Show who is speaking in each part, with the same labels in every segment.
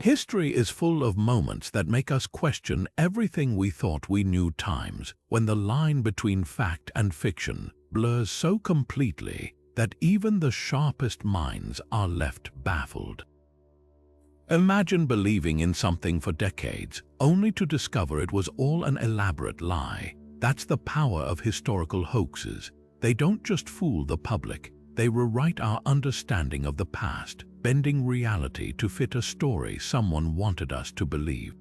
Speaker 1: History is full of moments that make us question everything we thought we knew, times when the line between fact and fiction blurs so completely that even the sharpest minds are left baffled. Imagine believing in something for decades, only to discover it was all an elaborate lie. That's the power of historical hoaxes. They don't just fool the public, they rewrite our understanding of the past, bending reality to fit a story someone wanted us to believe.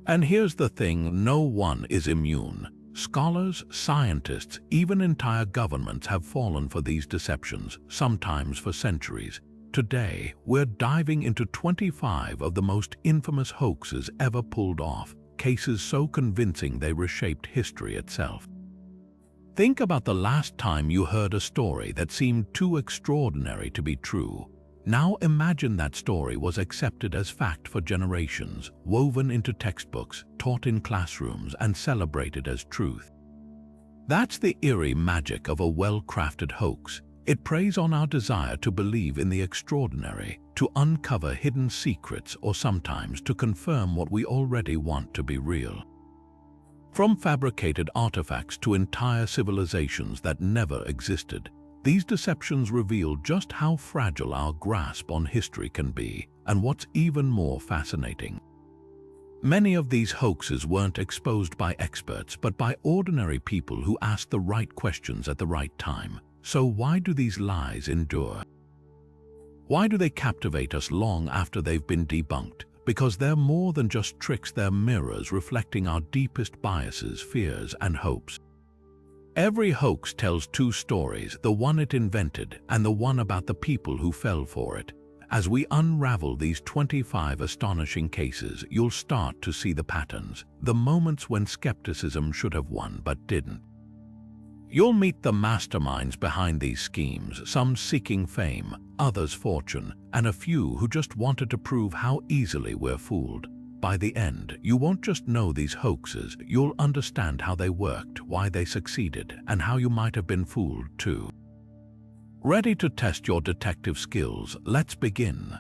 Speaker 1: And here's the thing, no one is immune. Scholars, scientists, even entire governments have fallen for these deceptions, sometimes for centuries. Today, we're diving into 25 of the most infamous hoaxes ever pulled off, cases so convincing they reshaped history itself. Think about the last time you heard a story that seemed too extraordinary to be true. Now imagine that story was accepted as fact for generations, woven into textbooks, taught in classrooms, and celebrated as truth. That's the eerie magic of a well-crafted hoax. It preys on our desire to believe in the extraordinary, to uncover hidden secrets, or sometimes to confirm what we already want to be real. From fabricated artifacts to entire civilizations that never existed, these deceptions reveal just how fragile our grasp on history can be, and what's even more fascinating. Many of these hoaxes weren't exposed by experts, but by ordinary people who asked the right questions at the right time. So why do these lies endure? Why do they captivate us long after they've been debunked? Because they're more than just tricks, they're mirrors reflecting our deepest biases, fears, and hopes. Every hoax tells two stories, the one it invented and the one about the people who fell for it. As we unravel these 25 astonishing cases, you'll start to see the patterns, the moments when skepticism should have won but didn't. You'll meet the masterminds behind these schemes, some seeking fame, others fortune, and a few who just wanted to prove how easily we're fooled. By the end, you won't just know these hoaxes, you'll understand how they worked, why they succeeded, and how you might have been fooled too. Ready to test your detective skills? Let's begin.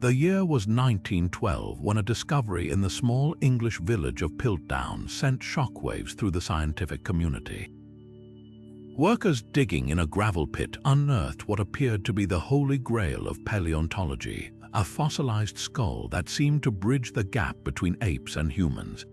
Speaker 1: The year was 1912 when a discovery in the small English village of Piltdown sent shockwaves through the scientific community. Workers digging in a gravel pit unearthed what appeared to be the holy grail of paleontology, a fossilized skull that seemed to bridge the gap between apes and humans.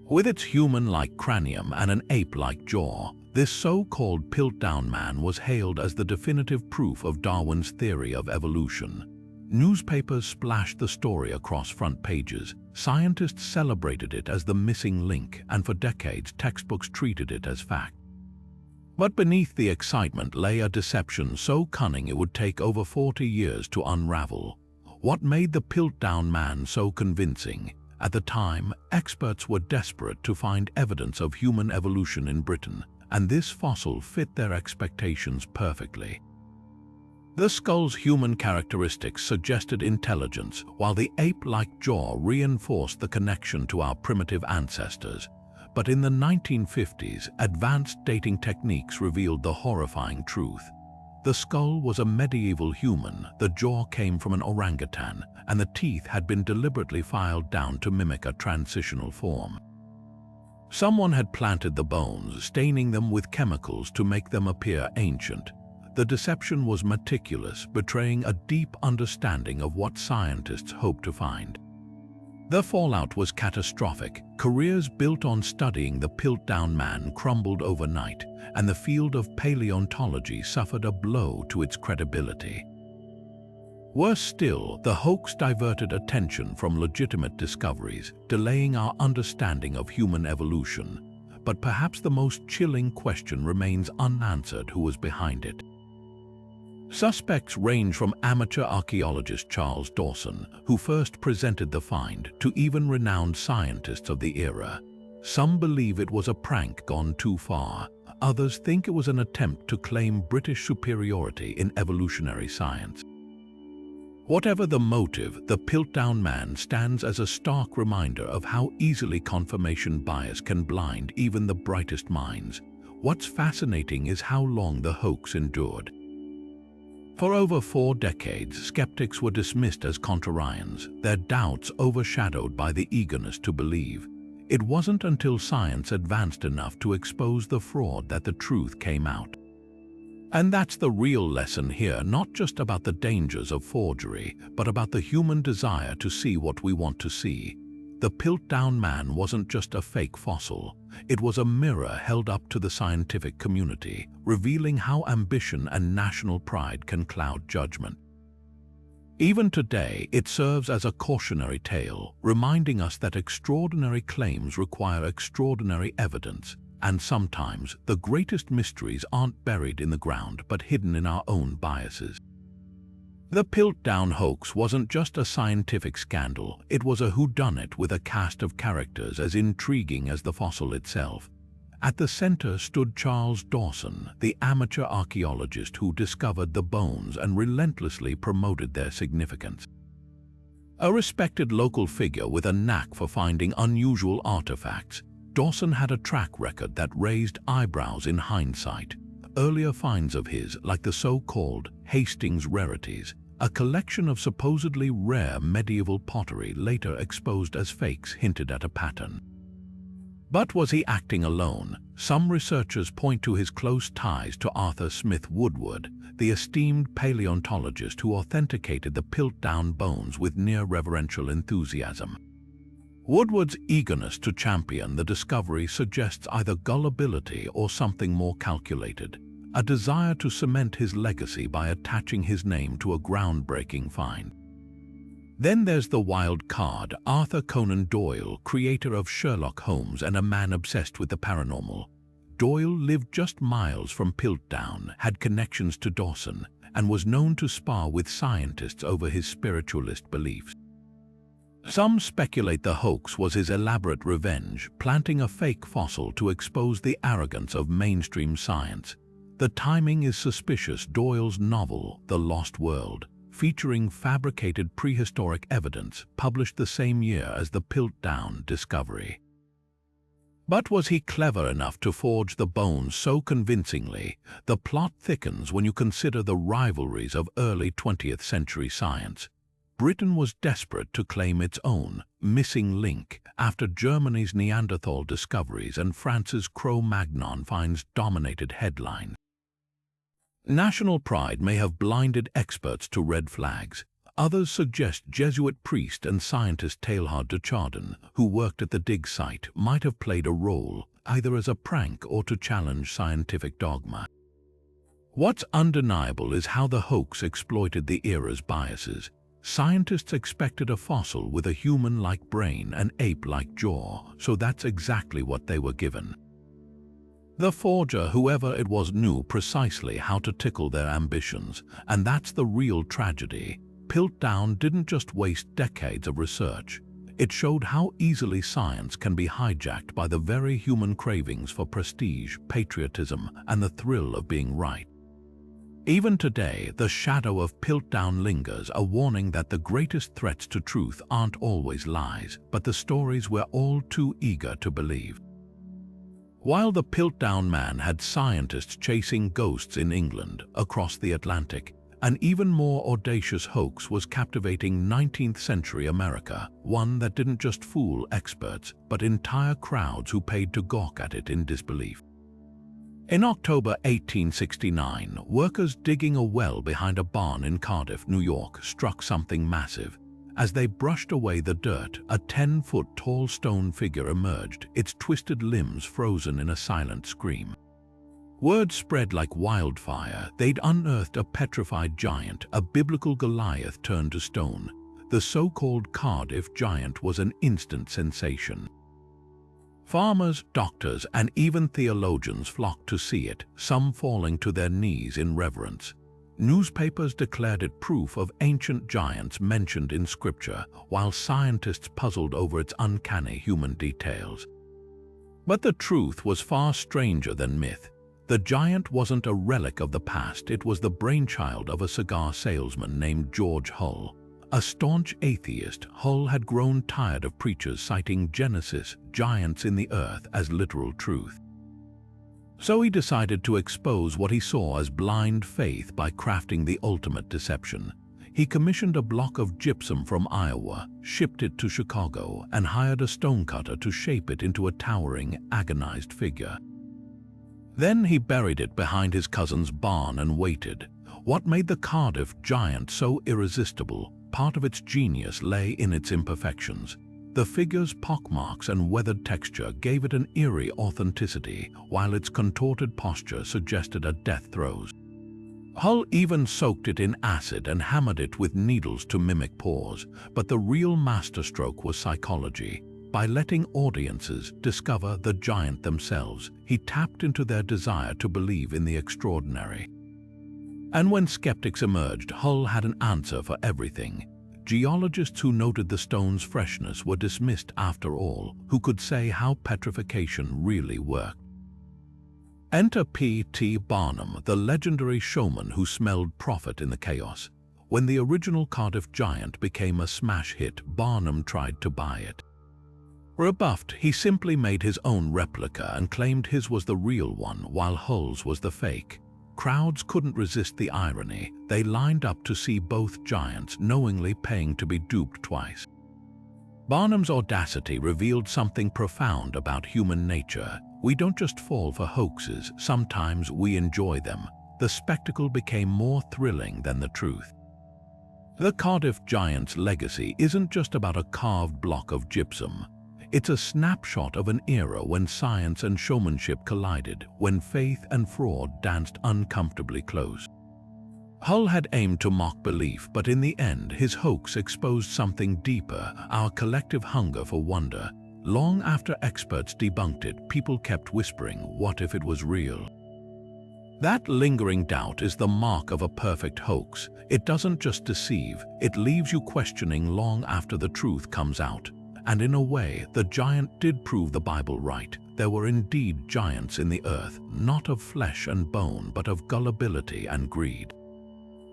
Speaker 1: With its human-like cranium and an ape-like jaw, this so-called Piltdown Man was hailed as the definitive proof of Darwin's theory of evolution. Newspapers splashed the story across front pages, scientists celebrated it as the missing link, and for decades textbooks treated it as fact. But beneath the excitement lay a deception so cunning it would take over 40 years to unravel. What made the Piltdown Man so convincing? At the time, experts were desperate to find evidence of human evolution in Britain, and this fossil fit their expectations perfectly. The skull's human characteristics suggested intelligence, while the ape-like jaw reinforced the connection to our primitive ancestors. But in the 1950s, advanced dating techniques revealed the horrifying truth. The skull was a medieval human, the jaw came from an orangutan, and the teeth had been deliberately filed down to mimic a transitional form. Someone had planted the bones, staining them with chemicals to make them appear ancient. The deception was meticulous, betraying a deep understanding of what scientists hoped to find. The fallout was catastrophic. Careers built on studying the Piltdown Man crumbled overnight, and the field of paleontology suffered a blow to its credibility. Worse still, the hoax diverted attention from legitimate discoveries, delaying our understanding of human evolution. But perhaps the most chilling question remains unanswered: who was behind it? Suspects range from amateur archaeologist Charles Dawson, who first presented the find, to even renowned scientists of the era. Some believe it was a prank gone too far. Others think it was an attempt to claim British superiority in evolutionary science. Whatever the motive, the Piltdown Man stands as a stark reminder of how easily confirmation bias can blind even the brightest minds. What's fascinating is how long the hoax endured. For over 4 decades, skeptics were dismissed as contrarians, their doubts overshadowed by the eagerness to believe. It wasn't until science advanced enough to expose the fraud that the truth came out. And that's the real lesson here, not just about the dangers of forgery, but about the human desire to see what we want to see. The Piltdown Man wasn't just a fake fossil. It was a mirror held up to the scientific community, revealing how ambition and national pride can cloud judgment. Even today, it serves as a cautionary tale, reminding us that extraordinary claims require extraordinary evidence, and sometimes the greatest mysteries aren't buried in the ground but hidden in our own biases. The Piltdown hoax wasn't just a scientific scandal, it was a whodunit with a cast of characters as intriguing as the fossil itself. At the center stood Charles Dawson, the amateur archaeologist who discovered the bones and relentlessly promoted their significance. A respected local figure with a knack for finding unusual artifacts, Dawson had a track record that raised eyebrows in hindsight. Earlier finds of his, like the so-called Hastings rarities, a collection of supposedly rare medieval pottery later exposed as fakes, hinted at a pattern. But was he acting alone? Some researchers point to his close ties to Arthur Smith Woodward, the esteemed paleontologist who authenticated the Piltdown bones with near-reverential enthusiasm. Woodward's eagerness to champion the discovery suggests either gullibility or something more calculated, a desire to cement his legacy by attaching his name to a groundbreaking find. Then there's the wild card, Arthur Conan Doyle, creator of Sherlock Holmes and a man obsessed with the paranormal. Doyle lived just miles from Piltdown, had connections to Dawson, and was known to spar with scientists over his spiritualist beliefs. Some speculate the hoax was his elaborate revenge, planting a fake fossil to expose the arrogance of mainstream science. The timing is suspicious. Doyle's novel, The Lost World, featuring fabricated prehistoric evidence, published the same year as the Piltdown discovery. But was he clever enough to forge the bones so convincingly? The plot thickens when you consider the rivalries of early 20th century science. Britain was desperate to claim its own missing link after Germany's Neanderthal discoveries and France's Cro-Magnon finds dominated headlines. National pride may have blinded experts to red flags. Others suggest Jesuit priest and scientist Teilhard de Chardin, who worked at the dig site, might have played a role, either as a prank or to challenge scientific dogma. What's undeniable is how the hoax exploited the era's biases. Scientists expected a fossil with a human-like brain and ape-like jaw, so that's exactly what they were given. The forger, whoever it was, knew precisely how to tickle their ambitions, and that's the real tragedy. Piltdown didn't just waste decades of research. It showed how easily science can be hijacked by the very human cravings for prestige, patriotism, and the thrill of being right. Even today, the shadow of Piltdown lingers, a warning that the greatest threats to truth aren't always lies, but the stories we're all too eager to believe. While the Piltdown Man had scientists chasing ghosts in England, across the Atlantic, an even more audacious hoax was captivating 19th-century America, one that didn't just fool experts, but entire crowds who paid to gawk at it in disbelief. In October 1869, workers digging a well behind a barn in Cardiff, New York, struck something massive. As they brushed away the dirt, a 10-foot-tall stone figure emerged, its twisted limbs frozen in a silent scream. Word spread like wildfire. They'd unearthed a petrified giant, a biblical Goliath turned to stone. The so-called Cardiff Giant was an instant sensation. Farmers, doctors, and even theologians flocked to see it, some falling to their knees in reverence. Newspapers declared it proof of ancient giants mentioned in scripture, while scientists puzzled over its uncanny human details. But the truth was far stranger than myth. The giant wasn't a relic of the past, it was the brainchild of a cigar salesman named George Hull. A staunch atheist, Hull had grown tired of preachers citing Genesis, giants in the earth, as literal truth. So he decided to expose what he saw as blind faith by crafting the ultimate deception. He commissioned a block of gypsum from Iowa, shipped it to Chicago, and hired a stonecutter to shape it into a towering, agonized figure. Then he buried it behind his cousin's barn and waited. What made the Cardiff Giant so irresistible, part of its genius lay in its imperfections. The figure's pockmarks and weathered texture gave it an eerie authenticity, while its contorted posture suggested a death throes. Hull even soaked it in acid and hammered it with needles to mimic paws, but the real masterstroke was psychology. By letting audiences discover the giant themselves, he tapped into their desire to believe in the extraordinary. And when skeptics emerged, Hull had an answer for everything. Geologists who noted the stone's freshness were dismissed after all, who could say how petrification really worked. Enter P.T. Barnum, the legendary showman who smelled profit in the chaos. When the original Cardiff Giant became a smash hit, Barnum tried to buy it. Rebuffed, he simply made his own replica and claimed his was the real one while Hull's was the fake. Crowds couldn't resist the irony. They lined up to see both giants, knowingly paying to be duped twice. Barnum's audacity revealed something profound about human nature. We don't just fall for hoaxes, sometimes we enjoy them. The spectacle became more thrilling than the truth. The Cardiff Giant's legacy isn't just about a carved block of gypsum. It's a snapshot of an era when science and showmanship collided, when faith and fraud danced uncomfortably close. Hull had aimed to mock belief, but in the end, his hoax exposed something deeper, our collective hunger for wonder. Long after experts debunked it, people kept whispering, what if it was real? That lingering doubt is the mark of a perfect hoax. It doesn't just deceive, it leaves you questioning long after the truth comes out. And in a way, the giant did prove the Bible right. There were indeed giants in the earth, not of flesh and bone, but of gullibility and greed.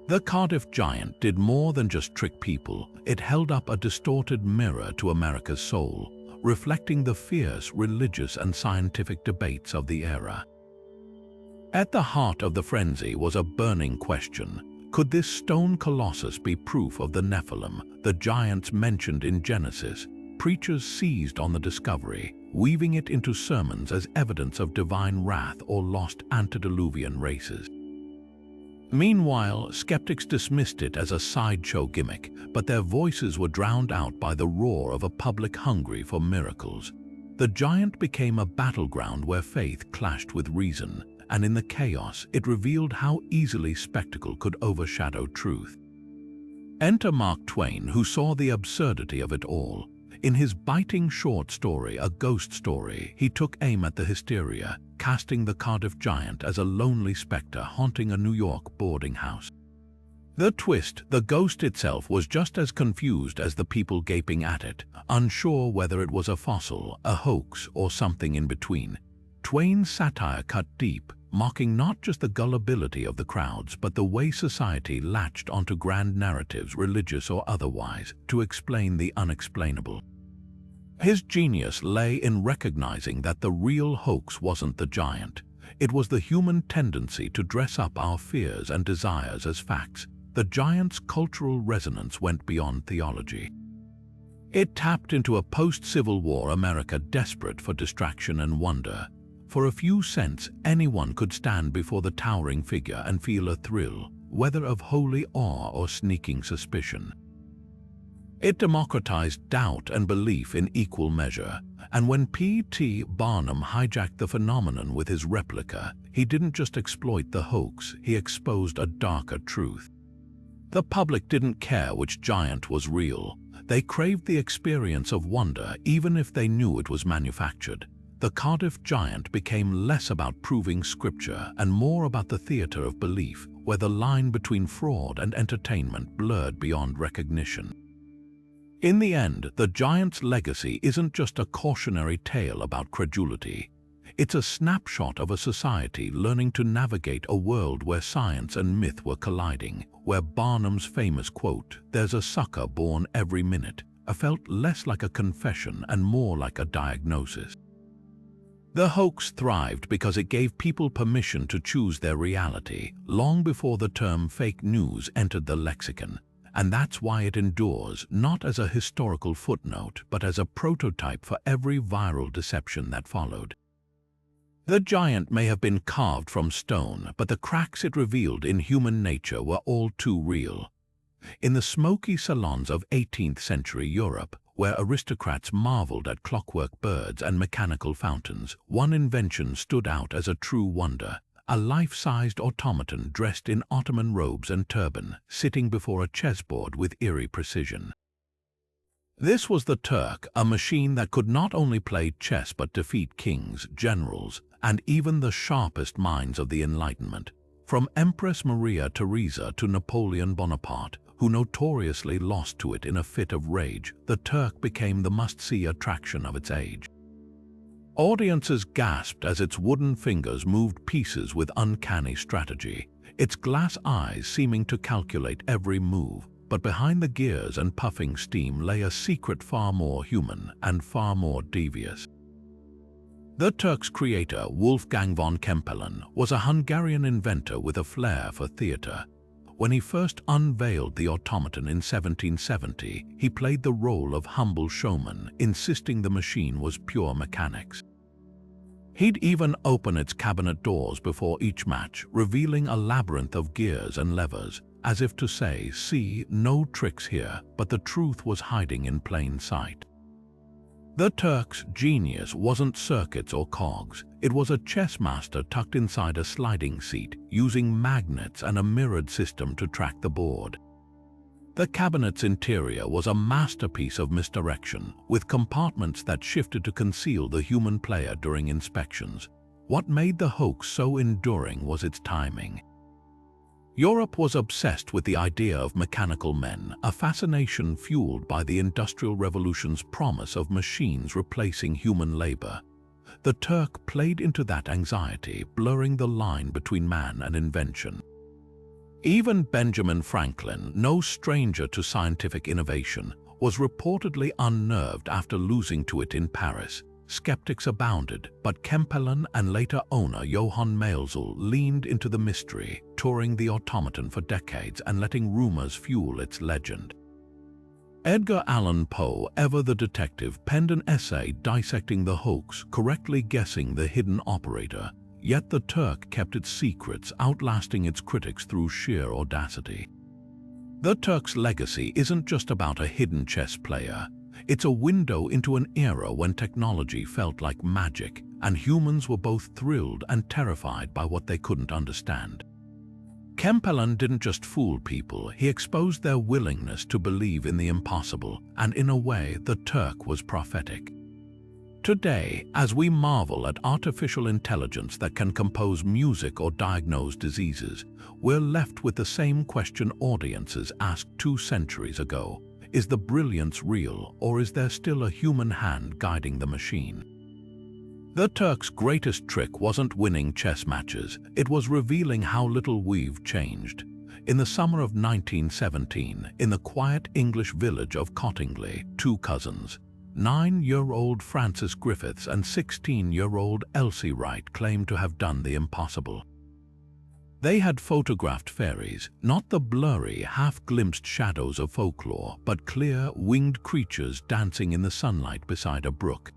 Speaker 1: The Cardiff Giant did more than just trick people. It held up a distorted mirror to America's soul, reflecting the fierce religious and scientific debates of the era. At the heart of the frenzy was a burning question. Could this stone colossus be proof of the Nephilim, the giants mentioned in Genesis? Preachers seized on the discovery, weaving it into sermons as evidence of divine wrath or lost antediluvian races. Meanwhile, skeptics dismissed it as a sideshow gimmick, but their voices were drowned out by the roar of a public hungry for miracles. The giant became a battleground where faith clashed with reason, and in the chaos, it revealed how easily spectacle could overshadow truth. Enter Mark Twain, who saw the absurdity of it all. In his biting short story, A Ghost Story, he took aim at the hysteria, casting the Cardiff Giant as a lonely specter haunting a New York boarding house. The twist, the ghost itself was just as confused as the people gaping at it, unsure whether it was a fossil, a hoax, or something in between. Twain's satire cut deep, mocking not just the gullibility of the crowds, but the way society latched onto grand narratives, religious or otherwise, to explain the unexplainable. His genius lay in recognizing that the real hoax wasn't the giant. It was the human tendency to dress up our fears and desires as facts. The giant's cultural resonance went beyond theology. It tapped into a post-Civil War America desperate for distraction and wonder. For a few cents, anyone could stand before the towering figure and feel a thrill, whether of holy awe or sneaking suspicion. It democratized doubt and belief in equal measure, and when P.T. Barnum hijacked the phenomenon with his replica, he didn't just exploit the hoax, he exposed a darker truth. The public didn't care which giant was real. They craved the experience of wonder even if they knew it was manufactured. The Cardiff Giant became less about proving scripture and more about the theater of belief, where the line between fraud and entertainment blurred beyond recognition. In the end, the giant's legacy isn't just a cautionary tale about credulity. It's a snapshot of a society learning to navigate a world where science and myth were colliding, where Barnum's famous quote, "There's a sucker born every minute," felt less like a confession and more like a diagnosis. The hoax thrived because it gave people permission to choose their reality long before the term fake news entered the lexicon, and that's why it endures not as a historical footnote but as a prototype for every viral deception that followed. The giant may have been carved from stone, but the cracks it revealed in human nature were all too real. In the smoky salons of 18th century Europe, where aristocrats marveled at clockwork birds and mechanical fountains, one invention stood out as a true wonder: a life-sized automaton dressed in Ottoman robes and turban, sitting before a chessboard with eerie precision. This was the Turk, a machine that could not only play chess but defeat kings, generals, and even the sharpest minds of the Enlightenment, from Empress Maria Theresa to Napoleon Bonaparte, who notoriously lost to it in a fit of rage. The Turk became the must-see attraction of its age. Audiences gasped as its wooden fingers moved pieces with uncanny strategy, its glass eyes seeming to calculate every move. But behind the gears and puffing steam lay a secret far more human and far more devious. The Turk's creator, Wolfgang von Kempelen, was a Hungarian inventor with a flair for theater. When he first unveiled the automaton in 1770, he played the role of humble showman, insisting the machine was pure mechanics. He'd even open its cabinet doors before each match, revealing a labyrinth of gears and levers, as if to say, "See, no tricks here," but the truth was hiding in plain sight. The Turk's genius wasn't circuits or cogs. It was a chess master tucked inside a sliding seat, using magnets and a mirrored system to track the board. The cabinet's interior was a masterpiece of misdirection, with compartments that shifted to conceal the human player during inspections. What made the hoax so enduring was its timing. Europe was obsessed with the idea of mechanical men, a fascination fueled by the Industrial Revolution's promise of machines replacing human labor. The Turk played into that anxiety, blurring the line between man and invention. Even Benjamin Franklin, no stranger to scientific innovation, was reportedly unnerved after losing to it in Paris. Skeptics abounded, but Kempelen and later owner Johann Maelzel leaned into the mystery, touring the automaton for decades and letting rumors fuel its legend. Edgar Allan Poe, ever the detective, penned an essay dissecting the hoax, correctly guessing the hidden operator. Yet the Turk kept its secrets, outlasting its critics through sheer audacity. The Turk's legacy isn't just about a hidden chess player. It's a window into an era when technology felt like magic, and humans were both thrilled and terrified by what they couldn't understand. Kempelen didn't just fool people, he exposed their willingness to believe in the impossible, and in a way, the Turk was prophetic. Today, as we marvel at artificial intelligence that can compose music or diagnose diseases, we're left with the same question audiences asked 2 centuries ago. Is the brilliance real, or is there still a human hand guiding the machine? The Turk's greatest trick wasn't winning chess matches, it was revealing how little we've changed. In the summer of 1917, in the quiet English village of Cottingley, 2 cousins, 9-year-old Francis Griffiths and 16-year-old Elsie Wright, claimed to have done the impossible. They had photographed fairies, not the blurry, half-glimpsed shadows of folklore, but clear, winged creatures dancing in the sunlight beside a brook.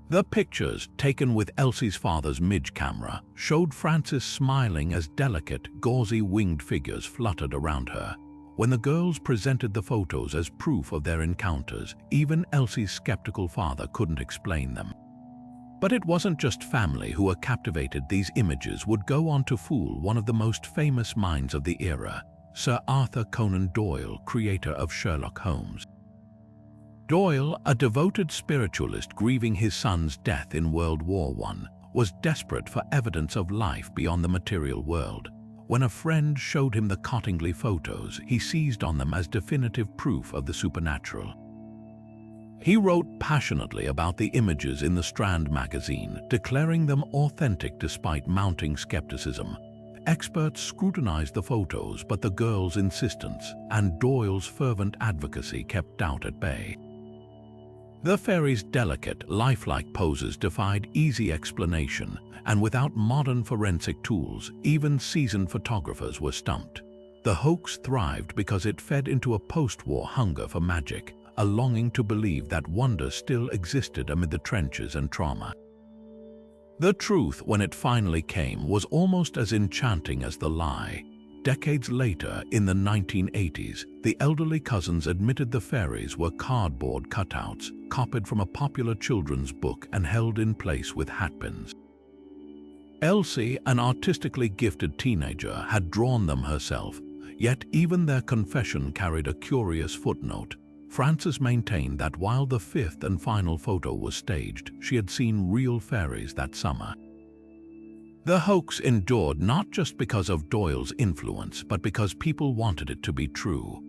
Speaker 1: The pictures, taken with Elsie's father's Midge camera, showed Frances smiling as delicate, gauzy winged figures fluttered around her. When the girls presented the photos as proof of their encounters, even Elsie's skeptical father couldn't explain them. But it wasn't just family who were captivated. These images would go on to fool one of the most famous minds of the era, Sir Arthur Conan Doyle, creator of Sherlock Holmes. Doyle, a devoted spiritualist grieving his son's death in World War I, was desperate for evidence of life beyond the material world. When a friend showed him the Cottingley photos, he seized on them as definitive proof of the supernatural. He wrote passionately about the images in the Strand magazine, declaring them authentic despite mounting skepticism. Experts scrutinized the photos, but the girls' insistence and Doyle's fervent advocacy kept doubt at bay. The fairies' delicate, lifelike poses defied easy explanation, and without modern forensic tools, even seasoned photographers were stumped. The hoax thrived because it fed into a post-war hunger for magic, a longing to believe that wonder still existed amid the trenches and trauma. The truth, when it finally came, was almost as enchanting as the lie. Decades later, in the 1980s, the elderly cousins admitted the fairies were cardboard cutouts, copied from a popular children's book and held in place with hatpins. Elsie, an artistically gifted teenager, had drawn them herself, yet even their confession carried a curious footnote. Frances maintained that while the fifth and final photo was staged, she had seen real fairies that summer. The hoax endured not just because of Doyle's influence, but because people wanted it to be true.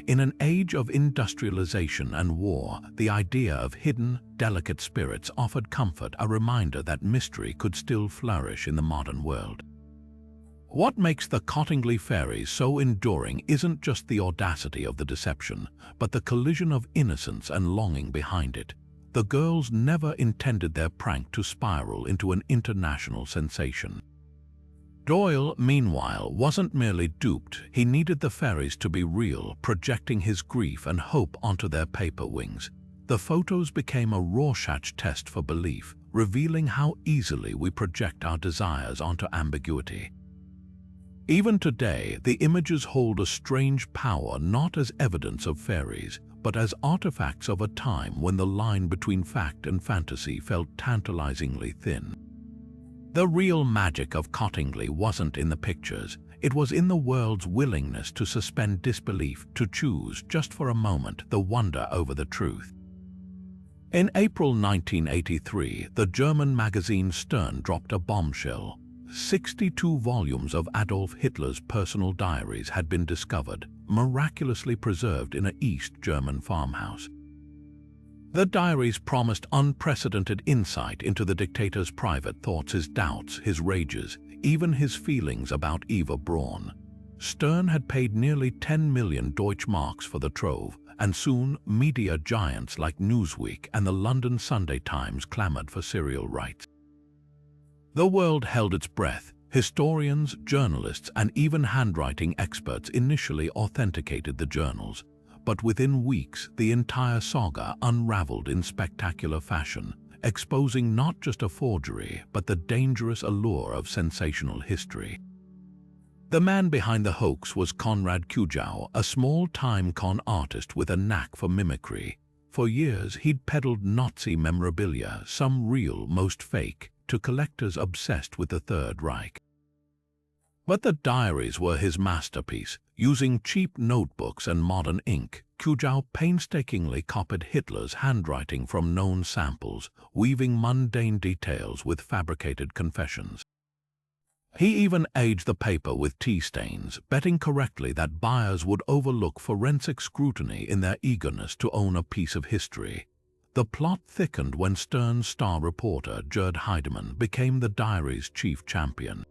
Speaker 1: In an age of industrialization and war, the idea of hidden, delicate spirits offered comfort, a reminder that mystery could still flourish in the modern world. What makes the Cottingley Fairies so enduring isn't just the audacity of the deception, but the collision of innocence and longing behind it. The girls never intended their prank to spiral into an international sensation. Doyle, meanwhile, wasn't merely duped. He needed the fairies to be real, projecting his grief and hope onto their paper wings. The photos became a Rorschach test for belief, revealing how easily we project our desires onto ambiguity. Even today, the images hold a strange power, not as evidence of fairies, but as artifacts of a time when the line between fact and fantasy felt tantalizingly thin. The real magic of Cottingley wasn't in the pictures, it was in the world's willingness to suspend disbelief, to choose, just for a moment, the wonder over the truth. In April 1983, the German magazine Stern dropped a bombshell. 62 volumes of Adolf Hitler's personal diaries had been discovered, miraculously preserved in an East German farmhouse. The diaries promised unprecedented insight into the dictator's private thoughts, his doubts, his rages, even his feelings about Eva Braun. Stern had paid nearly 10 million Deutschmarks for the trove, and soon media giants like Newsweek and the London Sunday Times clamored for serial rights. The world held its breath. Historians, journalists, and even handwriting experts initially authenticated the journals. But within weeks, the entire saga unraveled in spectacular fashion, exposing not just a forgery, but the dangerous allure of sensational history. The man behind the hoax was Konrad Kujau, a small-time con artist with a knack for mimicry. For years, he'd peddled Nazi memorabilia, some real, most fake, to collectors obsessed with the Third Reich. But the diaries were his masterpiece. Using cheap notebooks and modern ink, Kujau painstakingly copied Hitler's handwriting from known samples, weaving mundane details with fabricated confessions. He even aged the paper with tea stains, betting correctly that buyers would overlook forensic scrutiny in their eagerness to own a piece of history. The plot thickened when Stern's star reporter, Gerd Heidemann, became the diary's chief champion.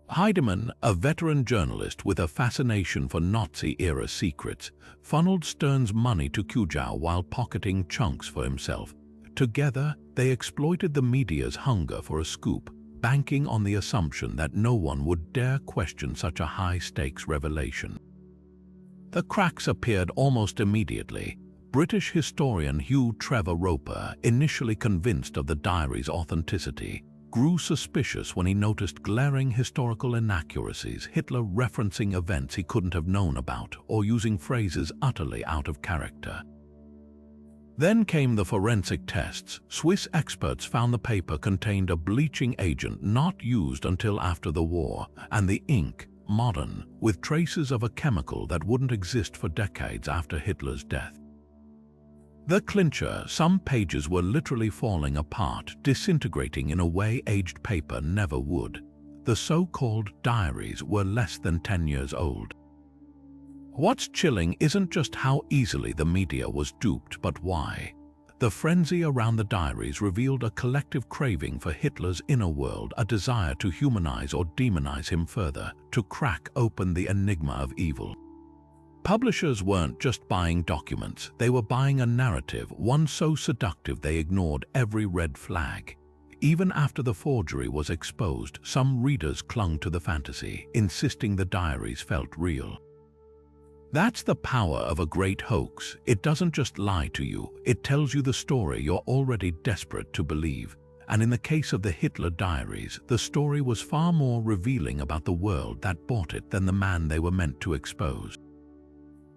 Speaker 1: Heidemann, a veteran journalist with a fascination for Nazi-era secrets, funneled Stern's money to Kujau while pocketing chunks for himself. Together, they exploited the media's hunger for a scoop, banking on the assumption that no one would dare question such a high-stakes revelation. The cracks appeared almost immediately. British historian Hugh Trevor Roper, initially convinced of the diary's authenticity, grew suspicious when he noticed glaring historical inaccuracies, Hitler referencing events he couldn't have known about or using phrases utterly out of character. Then came the forensic tests. Swiss experts found the paper contained a bleaching agent not used until after the war, and the ink, modern, with traces of a chemical that wouldn't exist for decades after Hitler's death. The clincher, some pages were literally falling apart, disintegrating in a way aged paper never would. The so-called diaries were less than 10 years old. What's chilling isn't just how easily the media was duped, but why. The frenzy around the diaries revealed a collective craving for Hitler's inner world, a desire to humanize or demonize him further, to crack open the enigma of evil. Publishers weren't just buying documents, they were buying a narrative, one so seductive they ignored every red flag. Even after the forgery was exposed, some readers clung to the fantasy, insisting the diaries felt real. That's the power of a great hoax. It doesn't just lie to you, it tells you the story you're already desperate to believe. And in the case of the Hitler Diaries, the story was far more revealing about the world that bought it than the man they were meant to expose.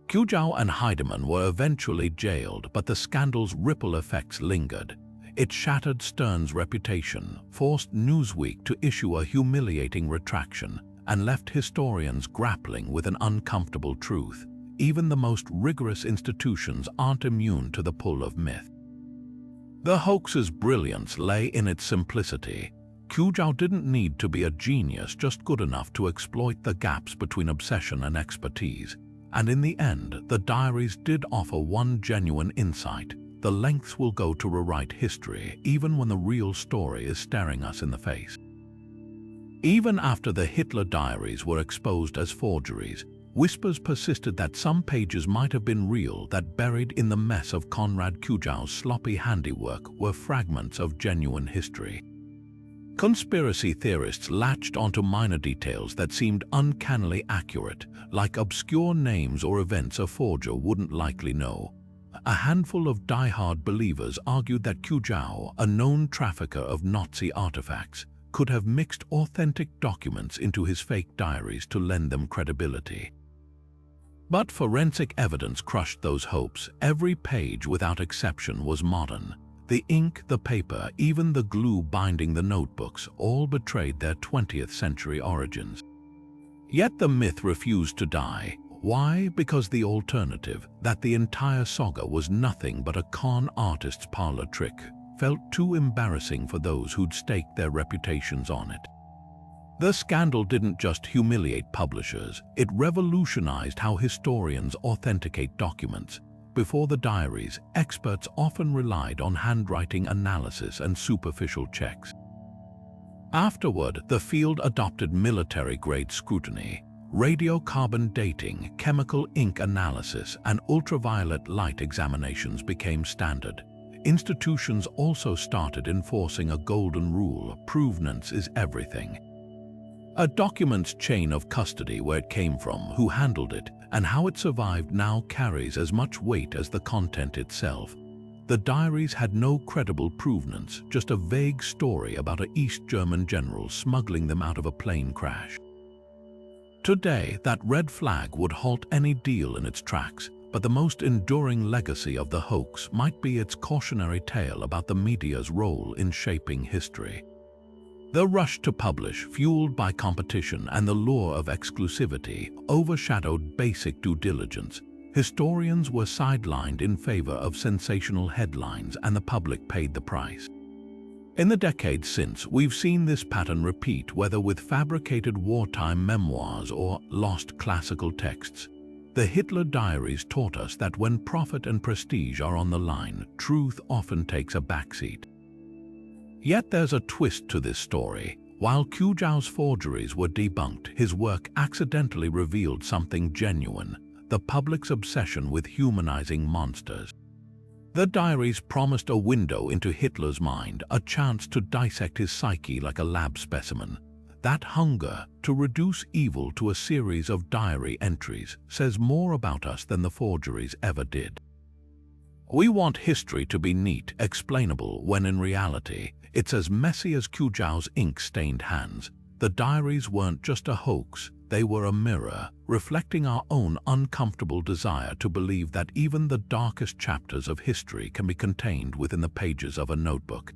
Speaker 1: Kujau and Heidemann were eventually jailed, but the scandal's ripple effects lingered. It shattered Stern's reputation, forced Newsweek to issue a humiliating retraction, and left historians grappling with an uncomfortable truth. Even the most rigorous institutions aren't immune to the pull of myth. The hoax's brilliance lay in its simplicity. Kujau didn't need to be a genius, just good enough to exploit the gaps between obsession and expertise. And in the end, the diaries did offer one genuine insight: the lengths will go to rewrite history, even when the real story is staring us in the face. Even after the Hitler Diaries were exposed as forgeries, whispers persisted that some pages might have been real, that buried in the mess of Konrad Kujau's sloppy handiwork were fragments of genuine history. Conspiracy theorists latched onto minor details that seemed uncannily accurate, like obscure names or events a forger wouldn't likely know. A handful of die-hard believers argued that Kujau, a known trafficker of Nazi artifacts, could have mixed authentic documents into his fake diaries to lend them credibility. But forensic evidence crushed those hopes. Every page, without exception, was modern. The ink, the paper, even the glue binding the notebooks, all betrayed their 20th century origins. Yet the myth refused to die. Why? Because the alternative, that the entire saga was nothing but a con artist's parlor trick, felt too embarrassing for those who'd staked their reputations on it. The scandal didn't just humiliate publishers, it revolutionized how historians authenticate documents. Before the diaries, experts often relied on handwriting analysis and superficial checks. Afterward, the field adopted military-grade scrutiny. Radiocarbon dating, chemical ink analysis, and ultraviolet light examinations became standard. Institutions also started enforcing a golden rule: provenance is everything. A document's chain of custody, where it came from, who handled it, and how it survived now carries as much weight as the content itself. The diaries had no credible provenance, just a vague story about an East German general smuggling them out of a plane crash. Today, that red flag would halt any deal in its tracks, but the most enduring legacy of the hoax might be its cautionary tale about the media's role in shaping history. The rush to publish, fueled by competition and the lure of exclusivity, overshadowed basic due diligence. Historians were sidelined in favor of sensational headlines, and the public paid the price. In the decades since, we've seen this pattern repeat, whether with fabricated wartime memoirs or lost classical texts. The Hitler Diaries taught us that when profit and prestige are on the line, truth often takes a backseat. Yet there's a twist to this story. While Kujau's forgeries were debunked, his work accidentally revealed something genuine: the public's obsession with humanizing monsters. The diaries promised a window into Hitler's mind, a chance to dissect his psyche like a lab specimen. That hunger to reduce evil to a series of diary entries says more about us than the forgeries ever did. We want history to be neat, explainable, when in reality, it's as messy as Kujau's ink-stained hands. The diaries weren't just a hoax, they were a mirror, reflecting our own uncomfortable desire to believe that even the darkest chapters of history can be contained within the pages of a notebook.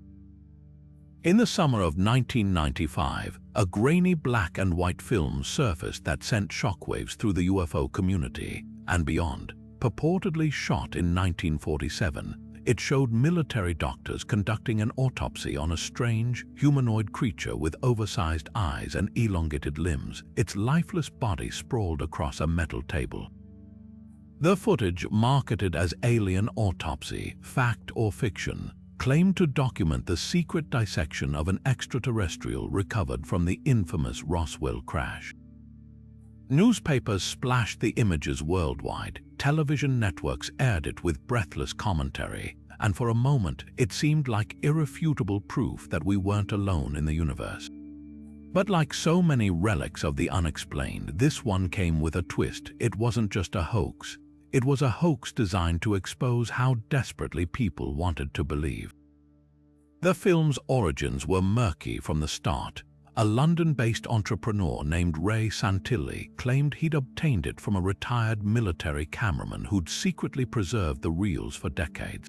Speaker 1: In the summer of 1995, a grainy black and white film surfaced that sent shockwaves through the UFO community and beyond. Purportedly shot in 1947, it showed military doctors conducting an autopsy on a strange, humanoid creature with oversized eyes and elongated limbs, its lifeless body sprawled across a metal table. The footage, marketed as Alien Autopsy, fact or fiction, claimed to document the secret dissection of an extraterrestrial recovered from the infamous Roswell crash. Newspapers splashed the images worldwide, television networks aired it with breathless commentary, and for a moment it seemed like irrefutable proof that we weren't alone in the universe. But like so many relics of the unexplained, this one came with a twist. It wasn't just a hoax. It was a hoax designed to expose how desperately people wanted to believe. The film's origins were murky from the start. A London-based entrepreneur named Ray Santilli claimed he'd obtained it from a retired military cameraman who'd secretly preserved the reels for decades.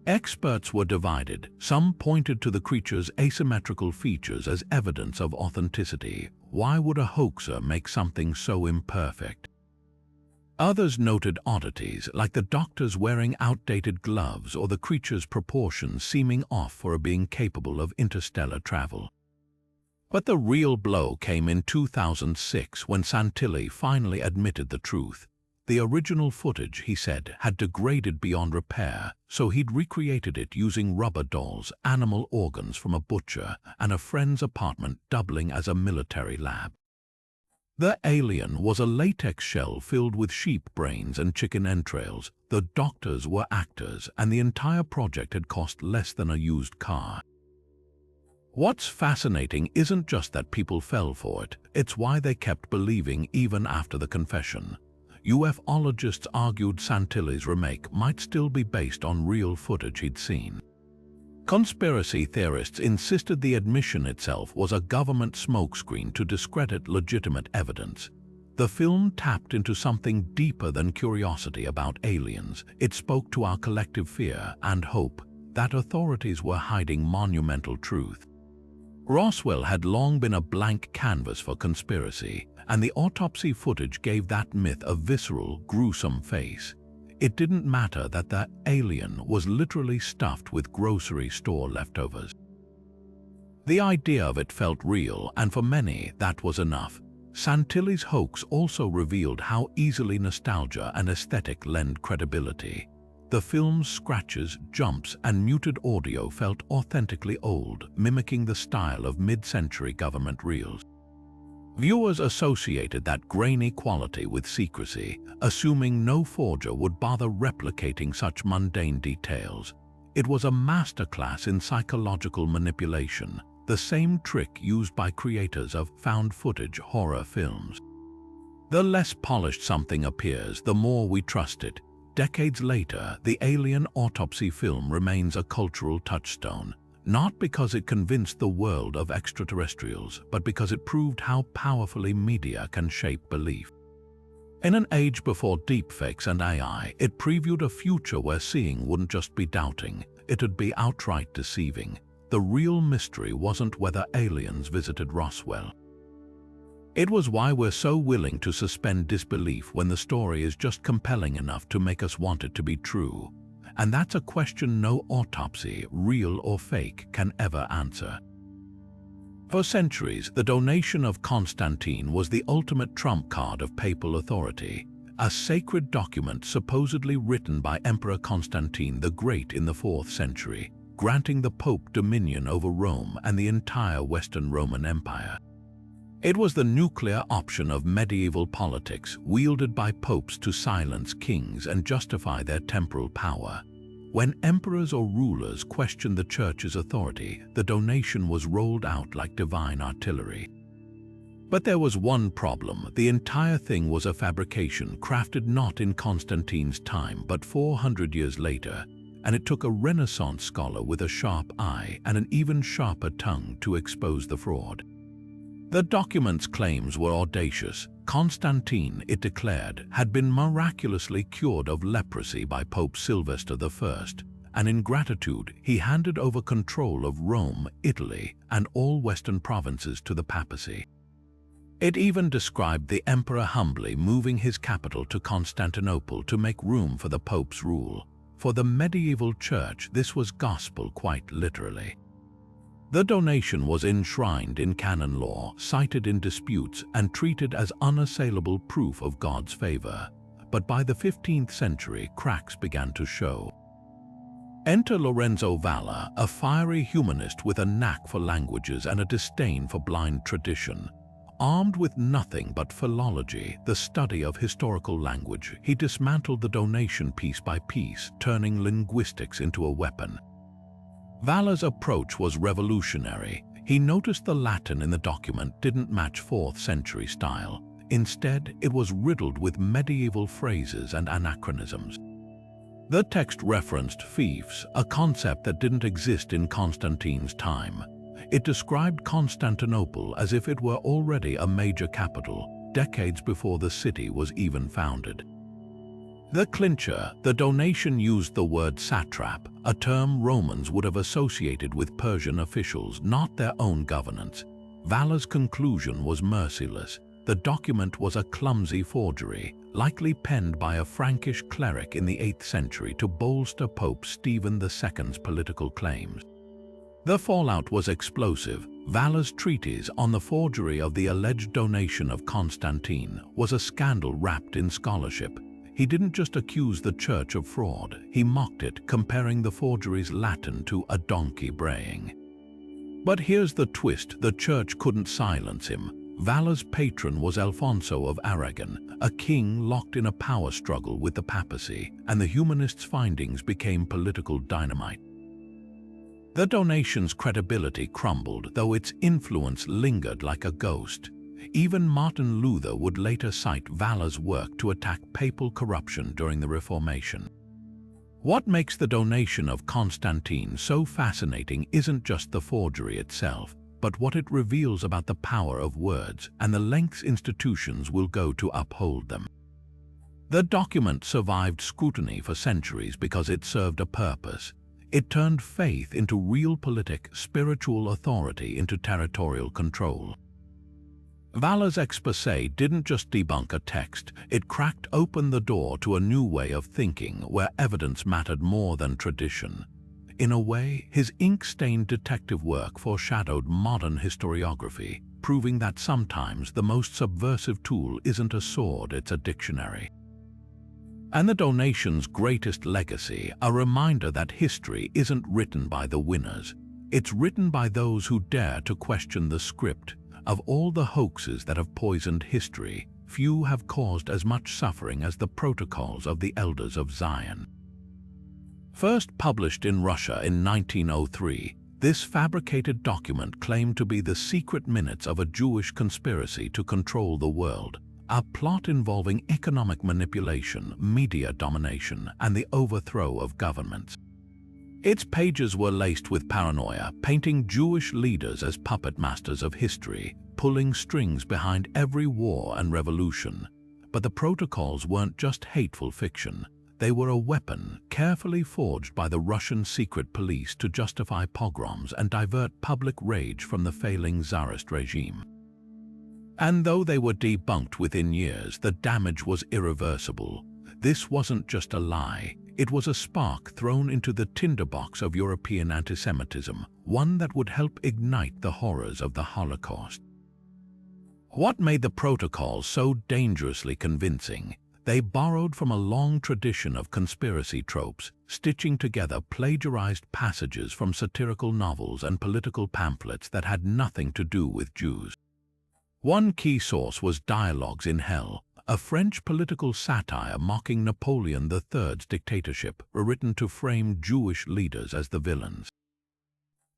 Speaker 1: Experts were divided. Some pointed to the creature's asymmetrical features as evidence of authenticity. Why would a hoaxer make something so imperfect? Others noted oddities, like the doctors wearing outdated gloves or the creature's proportions seeming off for being capable of interstellar travel. But the real blow came in 2006 when Santilli finally admitted the truth. The original footage, he said, had degraded beyond repair, so he'd recreated it using rubber dolls, animal organs from a butcher, and a friend's apartment doubling as a military lab. The alien was a latex shell filled with sheep brains and chicken entrails. The doctors were actors, and the entire project had cost less than a used car. What's fascinating isn't just that people fell for it, it's why they kept believing even after the confession. UFOlogists argued Santilli's remake might still be based on real footage he'd seen. Conspiracy theorists insisted the admission itself was a government smokescreen to discredit legitimate evidence. The film tapped into something deeper than curiosity about aliens. It spoke to our collective fear and hope that authorities were hiding monumental truth. Roswell had long been a blank canvas for conspiracy, and the autopsy footage gave that myth a visceral, gruesome face. It didn't matter that the alien was literally stuffed with grocery store leftovers. The idea of it felt real, and for many, that was enough. Santilli's hoax also revealed how easily nostalgia and aesthetic lend credibility. The film's scratches, jumps, and muted audio felt authentically old, mimicking the style of mid-century government reels. Viewers associated that grainy quality with secrecy, assuming no forger would bother replicating such mundane details. It was a masterclass in psychological manipulation, the same trick used by creators of found-footage horror films. The less polished something appears, the more we trust it. Decades later, the Alien Autopsy film remains a cultural touchstone, not because it convinced the world of extraterrestrials, but because it proved how powerfully media can shape belief. In an age before deepfakes and AI, it previewed a future where seeing wouldn't just be doubting, it'd be outright deceiving. The real mystery wasn't whether aliens visited Roswell. It was why we're so willing to suspend disbelief when the story is just compelling enough to make us want it to be true. And that's a question no autopsy, real or fake, can ever answer. For centuries, the donation of Constantine was the ultimate trump card of papal authority, a sacred document supposedly written by Emperor Constantine the Great in the 4th century, granting the Pope dominion over Rome and the entire Western Roman Empire. It was the nuclear option of medieval politics, wielded by popes to silence kings and justify their temporal power. When emperors or rulers questioned the church's authority, the donation was rolled out like divine artillery. But there was one problem. The entire thing was a fabrication crafted not in Constantine's time but 400 years later, and it took a Renaissance scholar with a sharp eye and an even sharper tongue to expose the fraud. The document's claims were audacious. Constantine, it declared, had been miraculously cured of leprosy by Pope Sylvester I, and in gratitude he handed over control of Rome, Italy, and all Western provinces to the papacy. It even described the emperor humbly moving his capital to Constantinople to make room for the Pope's rule. For the medieval church, this was gospel quite literally. The donation was enshrined in canon law, cited in disputes, and treated as unassailable proof of God's favor. But by the 15th century, cracks began to show. Enter Lorenzo Valla, a fiery humanist with a knack for languages and a disdain for blind tradition. Armed with nothing but philology, the study of historical language, he dismantled the donation piece by piece, turning linguistics into a weapon. Valor's approach was revolutionary. He noticed the Latin in the document didn't match 4th century style. Instead, it was riddled with medieval phrases and anachronisms. The text referenced fiefs, a concept that didn't exist in Constantine's time. It described Constantinople as if it were already a major capital, decades before the city was even founded. The clincher, the donation used the word satrap, a term Romans would have associated with Persian officials, not their own governance. Valor's conclusion was merciless. The document was a clumsy forgery, likely penned by a Frankish cleric in the 8th century to bolster Pope Stephen II's political claims. The fallout was explosive. Valor's treatise on the forgery of the alleged donation of Constantine was a scandal wrapped in scholarship. He didn't just accuse the church of fraud, he mocked it, comparing the forgery's Latin to a donkey braying. But here's the twist: the church couldn't silence him. Valor's patron was Alfonso of Aragon, a king locked in a power struggle with the papacy, and the humanists' findings became political dynamite. The donation's credibility crumbled, though its influence lingered like a ghost. Even Martin Luther would later cite Valor's work to attack papal corruption during the Reformation. What makes the donation of Constantine so fascinating isn't just the forgery itself, but what it reveals about the power of words and the lengths institutions will go to uphold them. The document survived scrutiny for centuries because it served a purpose. It turned faith into real spiritual authority into territorial control. Valor's exposé didn't just debunk a text, it cracked open the door to a new way of thinking where evidence mattered more than tradition. In a way, his ink-stained detective work foreshadowed modern historiography, proving that sometimes the most subversive tool isn't a sword, it's a dictionary. And the donation's greatest legacy, a reminder that history isn't written by the winners. It's written by those who dare to question the script. Of all the hoaxes that have poisoned history, few have caused as much suffering as the protocols of the Elders of Zion. First published in Russia in 1903, this fabricated document claimed to be the secret minutes of a Jewish conspiracy to control the world, a plot involving economic manipulation, media domination, and the overthrow of governments. Its pages were laced with paranoia, painting Jewish leaders as puppet masters of history, pulling strings behind every war and revolution. But the protocols weren't just hateful fiction. They were a weapon carefully forged by the Russian secret police to justify pogroms and divert public rage from the failing Tsarist regime. And though they were debunked within years, the damage was irreversible. This wasn't just a lie. It was a spark thrown into the tinderbox of European antisemitism, one that would help ignite the horrors of the Holocaust. What made the protocols so dangerously convincing? They borrowed from a long tradition of conspiracy tropes, stitching together plagiarized passages from satirical novels and political pamphlets that had nothing to do with Jews. One key source was Dialogues in Hell, a French political satire mocking Napoleon III's dictatorship, written to frame Jewish leaders as the villains.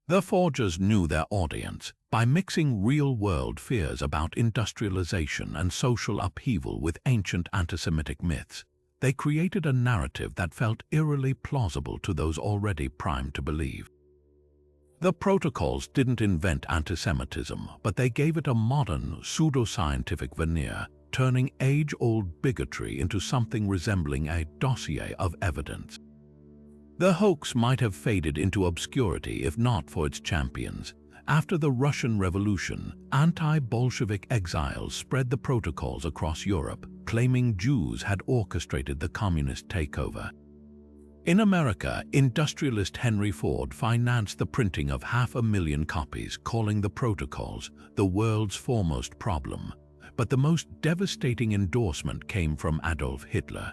Speaker 1: The forgers knew their audience. By mixing real-world fears about industrialization and social upheaval with ancient anti-Semitic myths, they created a narrative that felt eerily plausible to those already primed to believe. The protocols didn't invent anti-Semitism, but they gave it a modern, pseudoscientific veneer, turning age-old bigotry into something resembling a dossier of evidence. The hoax might have faded into obscurity if not for its champions. After the Russian Revolution, anti-Bolshevik exiles spread the protocols across Europe, claiming Jews had orchestrated the communist takeover. In America, industrialist Henry Ford financed the printing of 500,000 copies, calling the protocols the world's foremost problem. But the most devastating endorsement came from Adolf Hitler.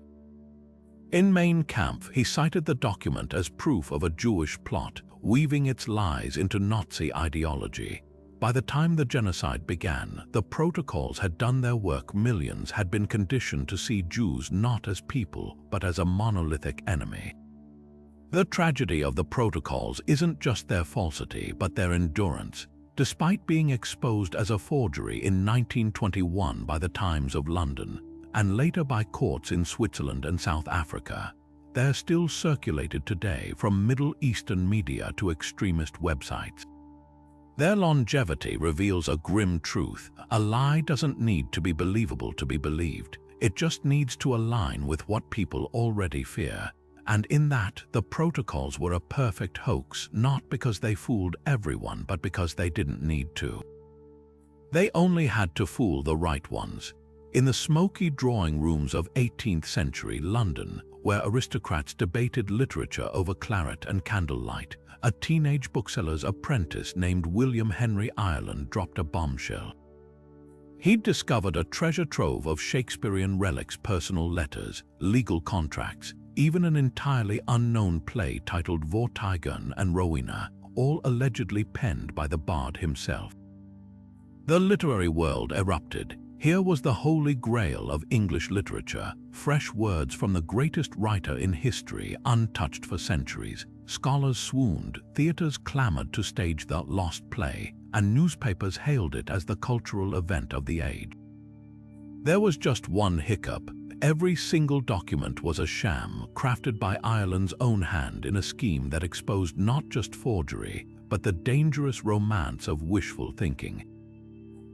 Speaker 1: In Mein Kampf, he cited the document as proof of a Jewish plot, weaving its lies into Nazi ideology. By the time the genocide began, the protocols had done their work. Millions had been conditioned to see Jews not as people, but as a monolithic enemy. The tragedy of the protocols isn't just their falsity, but their endurance. Despite being exposed as a forgery in 1921 by the Times of London, and later by courts in Switzerland and South Africa, they are still circulated today from Middle Eastern media to extremist websites. Their longevity reveals a grim truth. A lie doesn't need to be believable to be believed. It just needs to align with what people already fear. And in that, the protocols were a perfect hoax, not because they fooled everyone, but because they didn't need to. They only had to fool the right ones. In the smoky drawing rooms of 18th century London, where aristocrats debated literature over claret and candlelight, a teenage bookseller's apprentice named William Henry Ireland dropped a bombshell. He'd discovered a treasure trove of Shakespearean relics, personal letters, legal contracts, even an entirely unknown play titled Vortigern and Rowena, all allegedly penned by the bard himself. The literary world erupted. Here was the holy grail of English literature, fresh words from the greatest writer in history, untouched for centuries. Scholars swooned, theaters clamored to stage the lost play, and newspapers hailed it as the cultural event of the age. There was just one hiccup. Every single document was a sham, crafted by Ireland's own hand in a scheme that exposed not just forgery, but the dangerous romance of wishful thinking.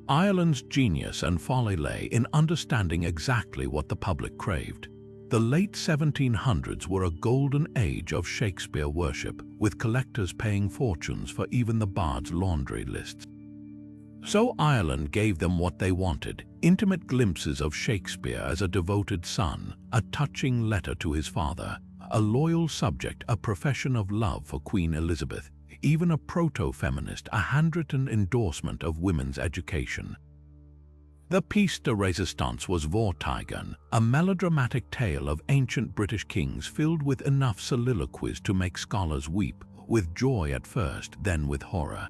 Speaker 1: Ireland's genius and folly lay in understanding exactly what the public craved. The late 1700s were a golden age of Shakespeare worship, with collectors paying fortunes for even the bard's laundry lists. So Ireland gave them what they wanted: intimate glimpses of Shakespeare as a devoted son, a touching letter to his father, a loyal subject, a profession of love for Queen Elizabeth, even a proto-feminist, a handwritten endorsement of women's education. The piece de résistance was Vortigern, a melodramatic tale of ancient British kings filled with enough soliloquies to make scholars weep, with joy at first, then with horror.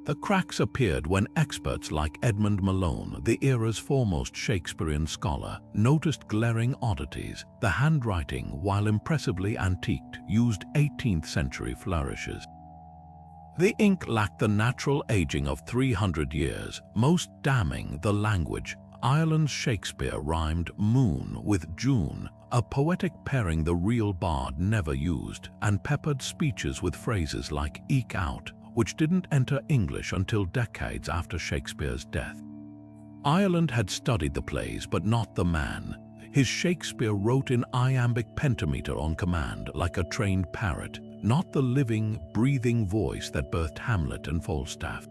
Speaker 1: The cracks appeared when experts like Edmund Malone, the era's foremost Shakespearean scholar, noticed glaring oddities. The handwriting, while impressively antiqued, used 18th century flourishes. The ink lacked the natural aging of 300 years. Most damning, the language. Ireland's Shakespeare rhymed moon with June, a poetic pairing the real bard never used, and peppered speeches with phrases like eke out, which didn't enter English until decades after Shakespeare's death. Ireland had studied the plays, but not the man. His Shakespeare wrote in iambic pentameter on command, like a trained parrot, not the living, breathing voice that birthed Hamlet and Falstaff.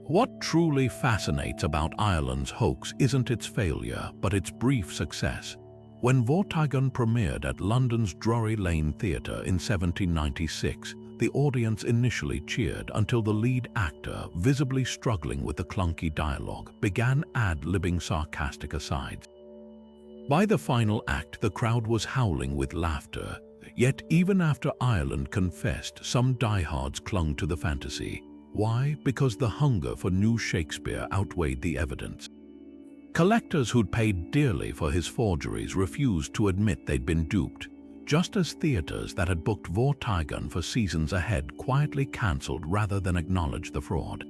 Speaker 1: What truly fascinates about Ireland's hoax isn't its failure, but its brief success. When Vortigern premiered at London's Drury Lane Theatre in 1796, the audience initially cheered until the lead actor, visibly struggling with the clunky dialogue, began ad-libbing sarcastic asides. By the final act, the crowd was howling with laughter. Yet even after Ireland confessed, some diehards clung to the fantasy. Why? Because the hunger for new Shakespeare outweighed the evidence. Collectors who'd paid dearly for his forgeries refused to admit they'd been duped, just as theaters that had booked Vortigern for seasons ahead quietly cancelled rather than acknowledge the fraud.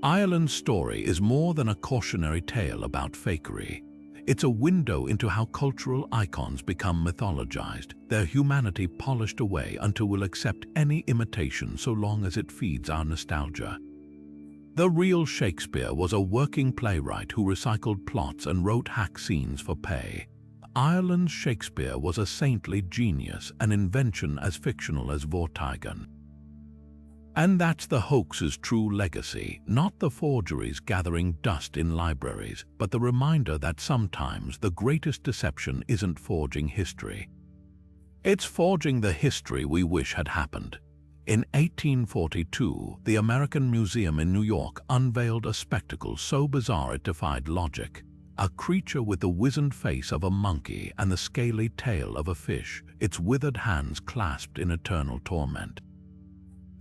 Speaker 1: Ireland's story is more than a cautionary tale about fakery. It's a window into how cultural icons become mythologized, their humanity polished away until we'll accept any imitation so long as it feeds our nostalgia. The real Shakespeare was a working playwright who recycled plots and wrote hack scenes for pay. Ireland's Shakespeare was a saintly genius, an invention as fictional as Vortigern. And that's the hoax's true legacy, not the forgeries gathering dust in libraries, but the reminder that sometimes the greatest deception isn't forging history. It's forging the history we wish had happened. In 1842, the American Museum in New York unveiled a spectacle so bizarre it defied logic. A creature with the wizened face of a monkey and the scaly tail of a fish, its withered hands clasped in eternal torment.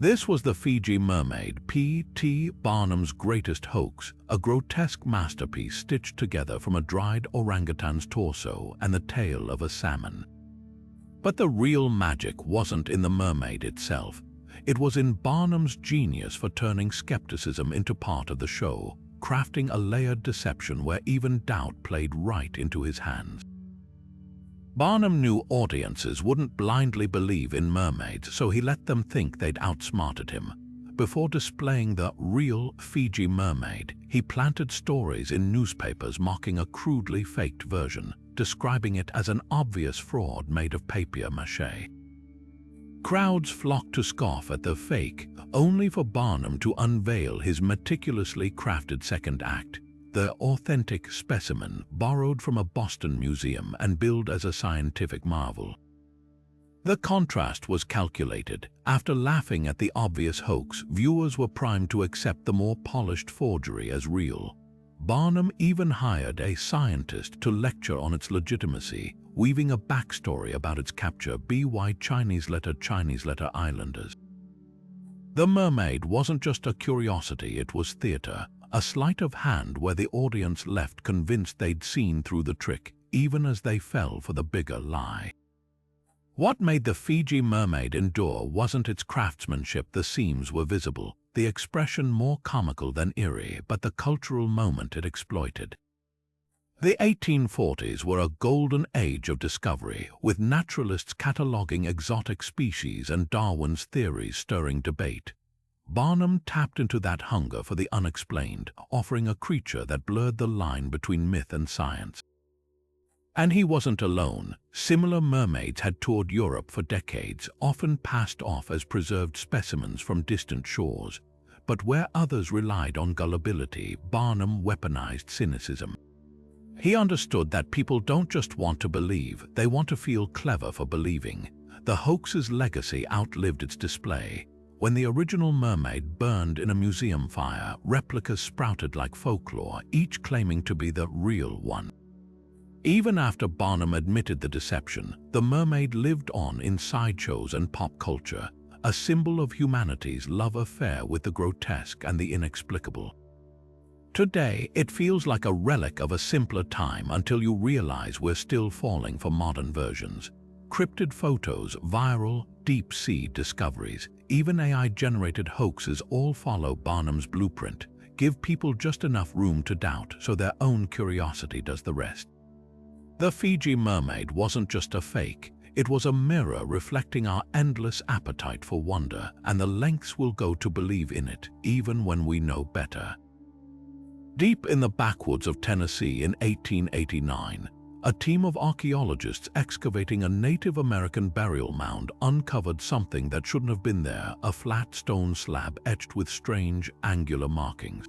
Speaker 1: This was the Fiji mermaid, P.T. Barnum's greatest hoax, a grotesque masterpiece stitched together from a dried orangutan's torso and the tail of a salmon. But the real magic wasn't in the mermaid itself. It was in Barnum's genius for turning skepticism into part of the show, crafting a layered deception where even doubt played right into his hands. Barnum knew audiences wouldn't blindly believe in mermaids, so he let them think they'd outsmarted him. Before displaying the real Fiji mermaid, he planted stories in newspapers mocking a crudely faked version, describing it as an obvious fraud made of papier-mâché. Crowds flocked to scoff at the fake, only for Barnum to unveil his meticulously crafted second act, the authentic specimen borrowed from a Boston museum and billed as a scientific marvel. The contrast was calculated. After laughing at the obvious hoax, viewers were primed to accept the more polished forgery as real. Barnum even hired a scientist to lecture on its legitimacy, weaving a backstory about its capture by Chinese letter islanders. The mermaid wasn't just a curiosity, it was theater, a sleight of hand where the audience left convinced they'd seen through the trick, even as they fell for the bigger lie. What made the Fiji mermaid endure wasn't its craftsmanship. The seams were visible, the expression more comical than eerie, but the cultural moment it exploited. The 1840s were a golden age of discovery, with naturalists cataloguing exotic species and Darwin's theories stirring debate. Barnum tapped into that hunger for the unexplained, offering a creature that blurred the line between myth and science. And he wasn't alone. Similar mermaids had toured Europe for decades, often passed off as preserved specimens from distant shores. But where others relied on gullibility, Barnum weaponized cynicism. He understood that people don't just want to believe, they want to feel clever for believing. The hoax's legacy outlived its display. When the original mermaid burned in a museum fire, replicas sprouted like folklore, each claiming to be the real one. Even after Barnum admitted the deception, the mermaid lived on in sideshows and pop culture, a symbol of humanity's love affair with the grotesque and the inexplicable. Today, it feels like a relic of a simpler time until you realize we're still falling for modern versions. Cryptid photos, viral, deep-sea discoveries, even AI-generated hoaxes all follow Barnum's blueprint. Give people just enough room to doubt so their own curiosity does the rest. The Fiji mermaid wasn't just a fake. It was a mirror reflecting our endless appetite for wonder and the lengths we'll go to believe in it, even when we know better. Deep in the backwoods of Tennessee in 1889, a team of archaeologists excavating a Native American burial mound uncovered something that shouldn't have been there, a flat stone slab etched with strange, angular markings.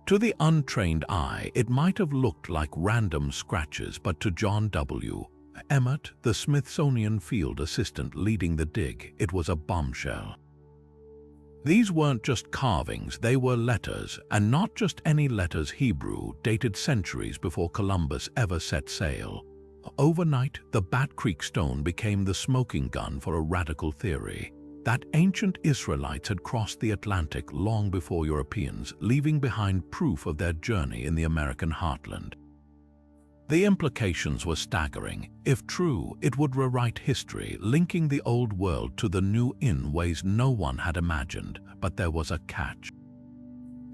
Speaker 1: To the untrained eye, it might have looked like random scratches, but to John W. Emmett, the Smithsonian field assistant leading the dig, it was a bombshell. These weren't just carvings, they were letters, and not just any letters. Hebrew, dated centuries before Columbus ever set sail. Overnight, the Bat Creek stone became the smoking gun for a radical theory that ancient Israelites had crossed the Atlantic long before Europeans, leaving behind proof of their journey in the American heartland. The implications were staggering. If true, it would rewrite history, linking the old world to the new in ways no one had imagined. But there was a catch.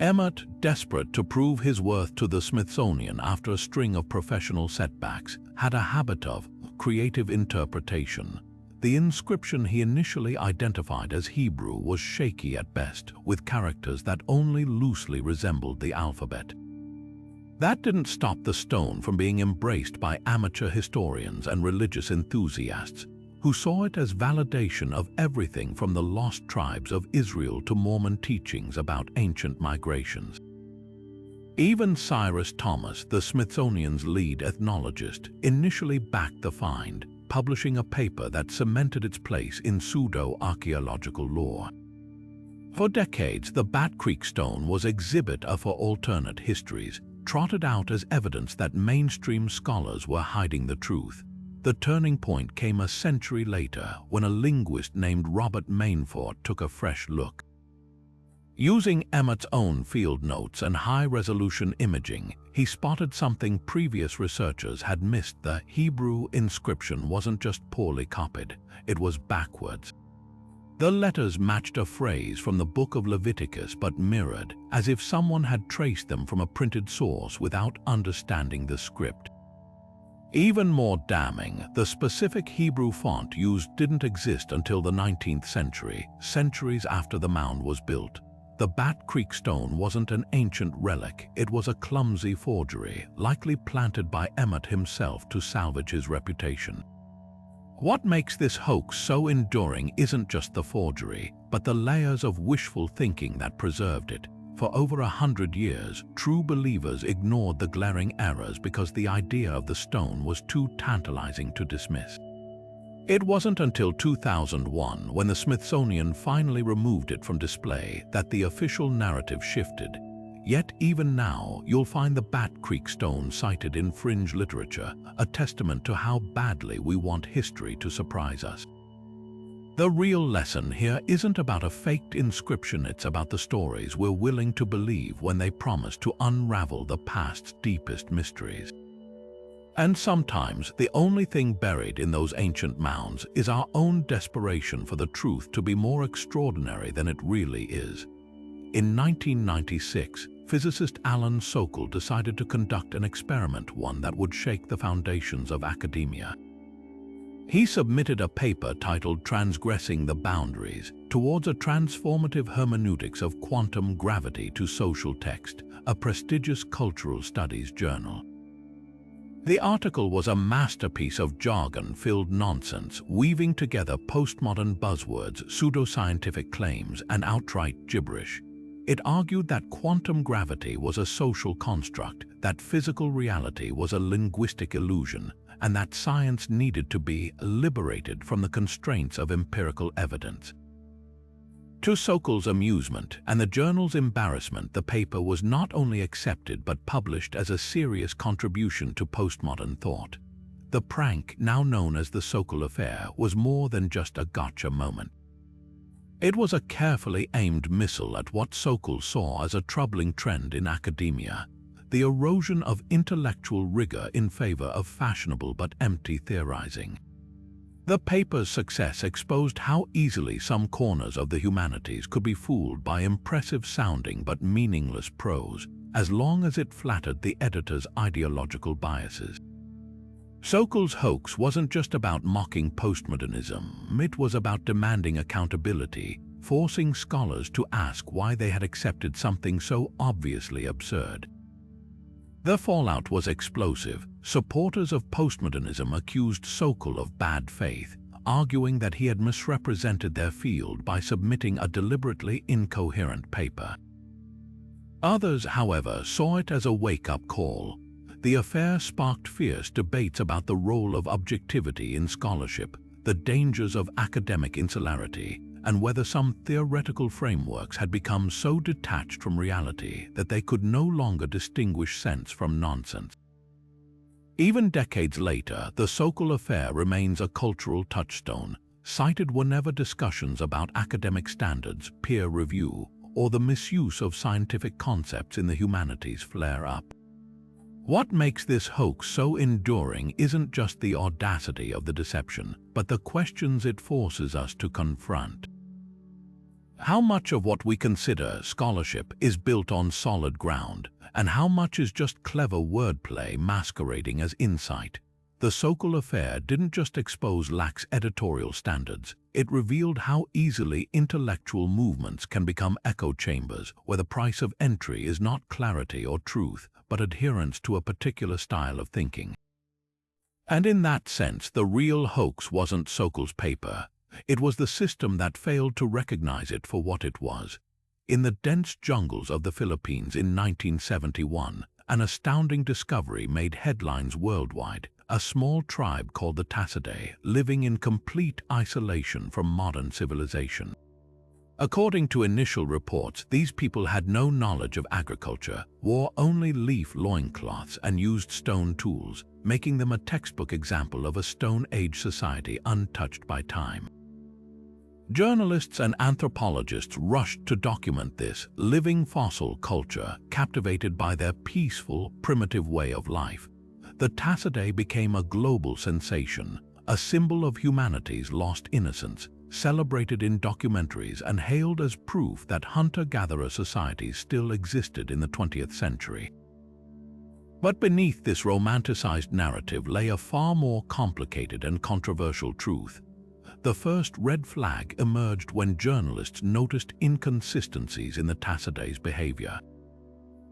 Speaker 1: Emmett, desperate to prove his worth to the Smithsonian after a string of professional setbacks, had a habit of creative interpretation. The inscription he initially identified as Hebrew was shaky at best, with characters that only loosely resembled the alphabet. That didn't stop the stone from being embraced by amateur historians and religious enthusiasts, who saw it as validation of everything from the lost tribes of Israel to Mormon teachings about ancient migrations. Even Cyrus Thomas, the Smithsonian's lead ethnologist, initially backed the find, publishing a paper that cemented its place in pseudo-archaeological lore. For decades, the Bat Creek stone was exhibit for alternate histories, trotted out as evidence that mainstream scholars were hiding the truth. The turning point came a century later when a linguist named Robert Mainfort took a fresh look. Using Emmett's own field notes and high-resolution imaging, he spotted something previous researchers had missed. The Hebrew inscription wasn't just poorly copied, it was backwards. The letters matched a phrase from the book of Leviticus but mirrored, as if someone had traced them from a printed source without understanding the script. Even more damning, the specific Hebrew font used didn't exist until the 19th century, centuries after the mound was built. The Bat Creek stone wasn't an ancient relic, it was a clumsy forgery, likely planted by Emmett himself to salvage his reputation. What makes this hoax so enduring isn't just the forgery, but the layers of wishful thinking that preserved it. For over 100 years, true believers ignored the glaring errors because the idea of the stone was too tantalizing to dismiss. It wasn't until 2001, when the Smithsonian finally removed it from display, that the official narrative shifted. Yet even now, you'll find the Bat Creek stone cited in fringe literature, a testament to how badly we want history to surprise us. The real lesson here isn't about a faked inscription, it's about the stories we're willing to believe when they promise to unravel the past's deepest mysteries. And sometimes the only thing buried in those ancient mounds is our own desperation for the truth to be more extraordinary than it really is. In 1996, physicist Alan Sokal decided to conduct an experiment, one that would shake the foundations of academia. He submitted a paper titled Transgressing the Boundaries towards a transformative hermeneutics of quantum gravity to social text, a prestigious cultural studies journal. The article was a masterpiece of jargon-filled nonsense, weaving together postmodern buzzwords, pseudoscientific claims, and outright gibberish. It argued that quantum gravity was a social construct, that physical reality was a linguistic illusion, and that science needed to be liberated from the constraints of empirical evidence. To Sokal's amusement and the journal's embarrassment, the paper was not only accepted but published as a serious contribution to postmodern thought. The prank, now known as the Sokal Affair, was more than just a gotcha moment. It was a carefully aimed missile at what Sokal saw as a troubling trend in academia: the erosion of intellectual rigor in favor of fashionable but empty theorizing. The paper's success exposed how easily some corners of the humanities could be fooled by impressive-sounding but meaningless prose, as long as it flattered the editor's ideological biases. Sokal's hoax wasn't just about mocking postmodernism, it was about demanding accountability, forcing scholars to ask why they had accepted something so obviously absurd. The fallout was explosive. Supporters of postmodernism accused Sokal of bad faith, arguing that he had misrepresented their field by submitting a deliberately incoherent paper. Others, however, saw it as a wake-up call. The affair sparked fierce debates about the role of objectivity in scholarship, the dangers of academic insularity, and whether some theoretical frameworks had become so detached from reality that they could no longer distinguish sense from nonsense. Even decades later, the Sokal Affair remains a cultural touchstone, cited whenever discussions about academic standards, peer review, or the misuse of scientific concepts in the humanities flare up. What makes this hoax so enduring isn't just the audacity of the deception, but the questions it forces us to confront. How much of what we consider scholarship is built on solid ground, and how much is just clever wordplay masquerading as insight? The Sokal Affair didn't just expose lax editorial standards, it revealed how easily intellectual movements can become echo chambers where the price of entry is not clarity or truth, but adherence to a particular style of thinking. And in that sense, the real hoax wasn't Sokal's paper. It was the system that failed to recognize it for what it was. In the dense jungles of the Philippines in 1971, an astounding discovery made headlines worldwide: a small tribe called the Tassidae, living in complete isolation from modern civilization. According to initial reports, these people had no knowledge of agriculture, wore only leaf loincloths, and used stone tools, making them a textbook example of a Stone Age society untouched by time. Journalists and anthropologists rushed to document this living fossil culture, captivated by their peaceful, primitive way of life. The Tassidae became a global sensation, a symbol of humanity's lost innocence, celebrated in documentaries and hailed as proof that hunter-gatherer societies still existed in the 20th century. But beneath this romanticized narrative lay a far more complicated and controversial truth. The first red flag emerged when journalists noticed inconsistencies in the Tassidae's behavior.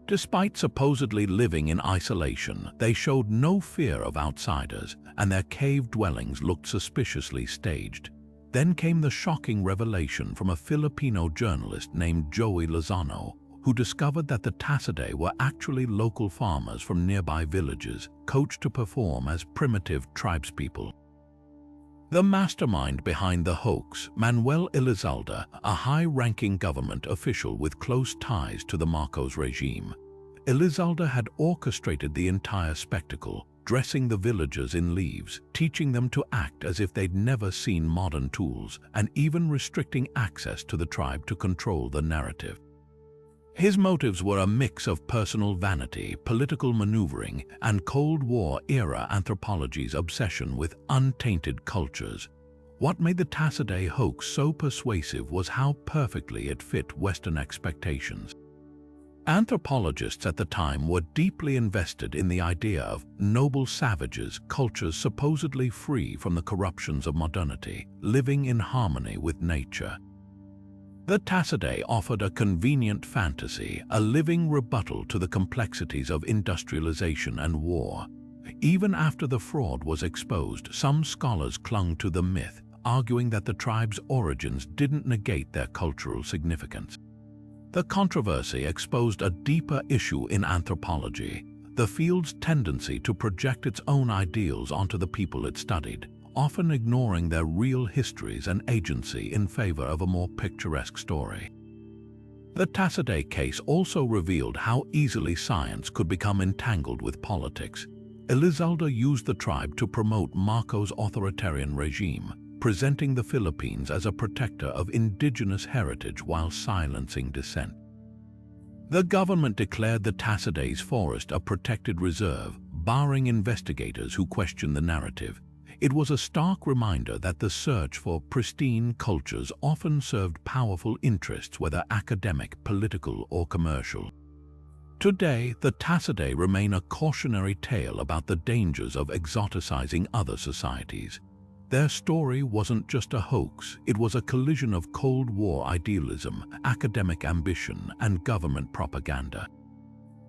Speaker 1: Despite supposedly living in isolation, they showed no fear of outsiders, and their cave dwellings looked suspiciously staged. Then came the shocking revelation from a Filipino journalist named Joey Lozano, who discovered that the Tassidae were actually local farmers from nearby villages, coached to perform as primitive tribespeople. The mastermind behind the hoax, Manuel Elizalde, a high-ranking government official with close ties to the Marcos regime. Elizalde had orchestrated the entire spectacle, dressing the villagers in leaves, teaching them to act as if they'd never seen modern tools, and even restricting access to the tribe to control the narrative. His motives were a mix of personal vanity, political maneuvering, and Cold War-era anthropology's obsession with untainted cultures. What made the Tassidae hoax so persuasive was how perfectly it fit Western expectations. Anthropologists at the time were deeply invested in the idea of noble savages, cultures supposedly free from the corruptions of modernity, living in harmony with nature. The Tassidae offered a convenient fantasy, a living rebuttal to the complexities of industrialization and war. Even after the fraud was exposed, some scholars clung to the myth, arguing that the tribe's origins didn't negate their cultural significance. The controversy exposed a deeper issue in anthropology, the field's tendency to project its own ideals onto the people it studied, often ignoring their real histories and agency in favor of a more picturesque story. The Tassidae case also revealed how easily science could become entangled with politics. Elizalde used the tribe to promote Marcos' authoritarian regime, presenting the Philippines as a protector of indigenous heritage while silencing dissent. The government declared the Tassidae's forest a protected reserve, barring investigators who questioned the narrative. It was a stark reminder that the search for pristine cultures often served powerful interests, whether academic, political, or commercial. Today, the Tassidae remain a cautionary tale about the dangers of exoticizing other societies. Their story wasn't just a hoax, it was a collision of Cold War idealism, academic ambition, and government propaganda.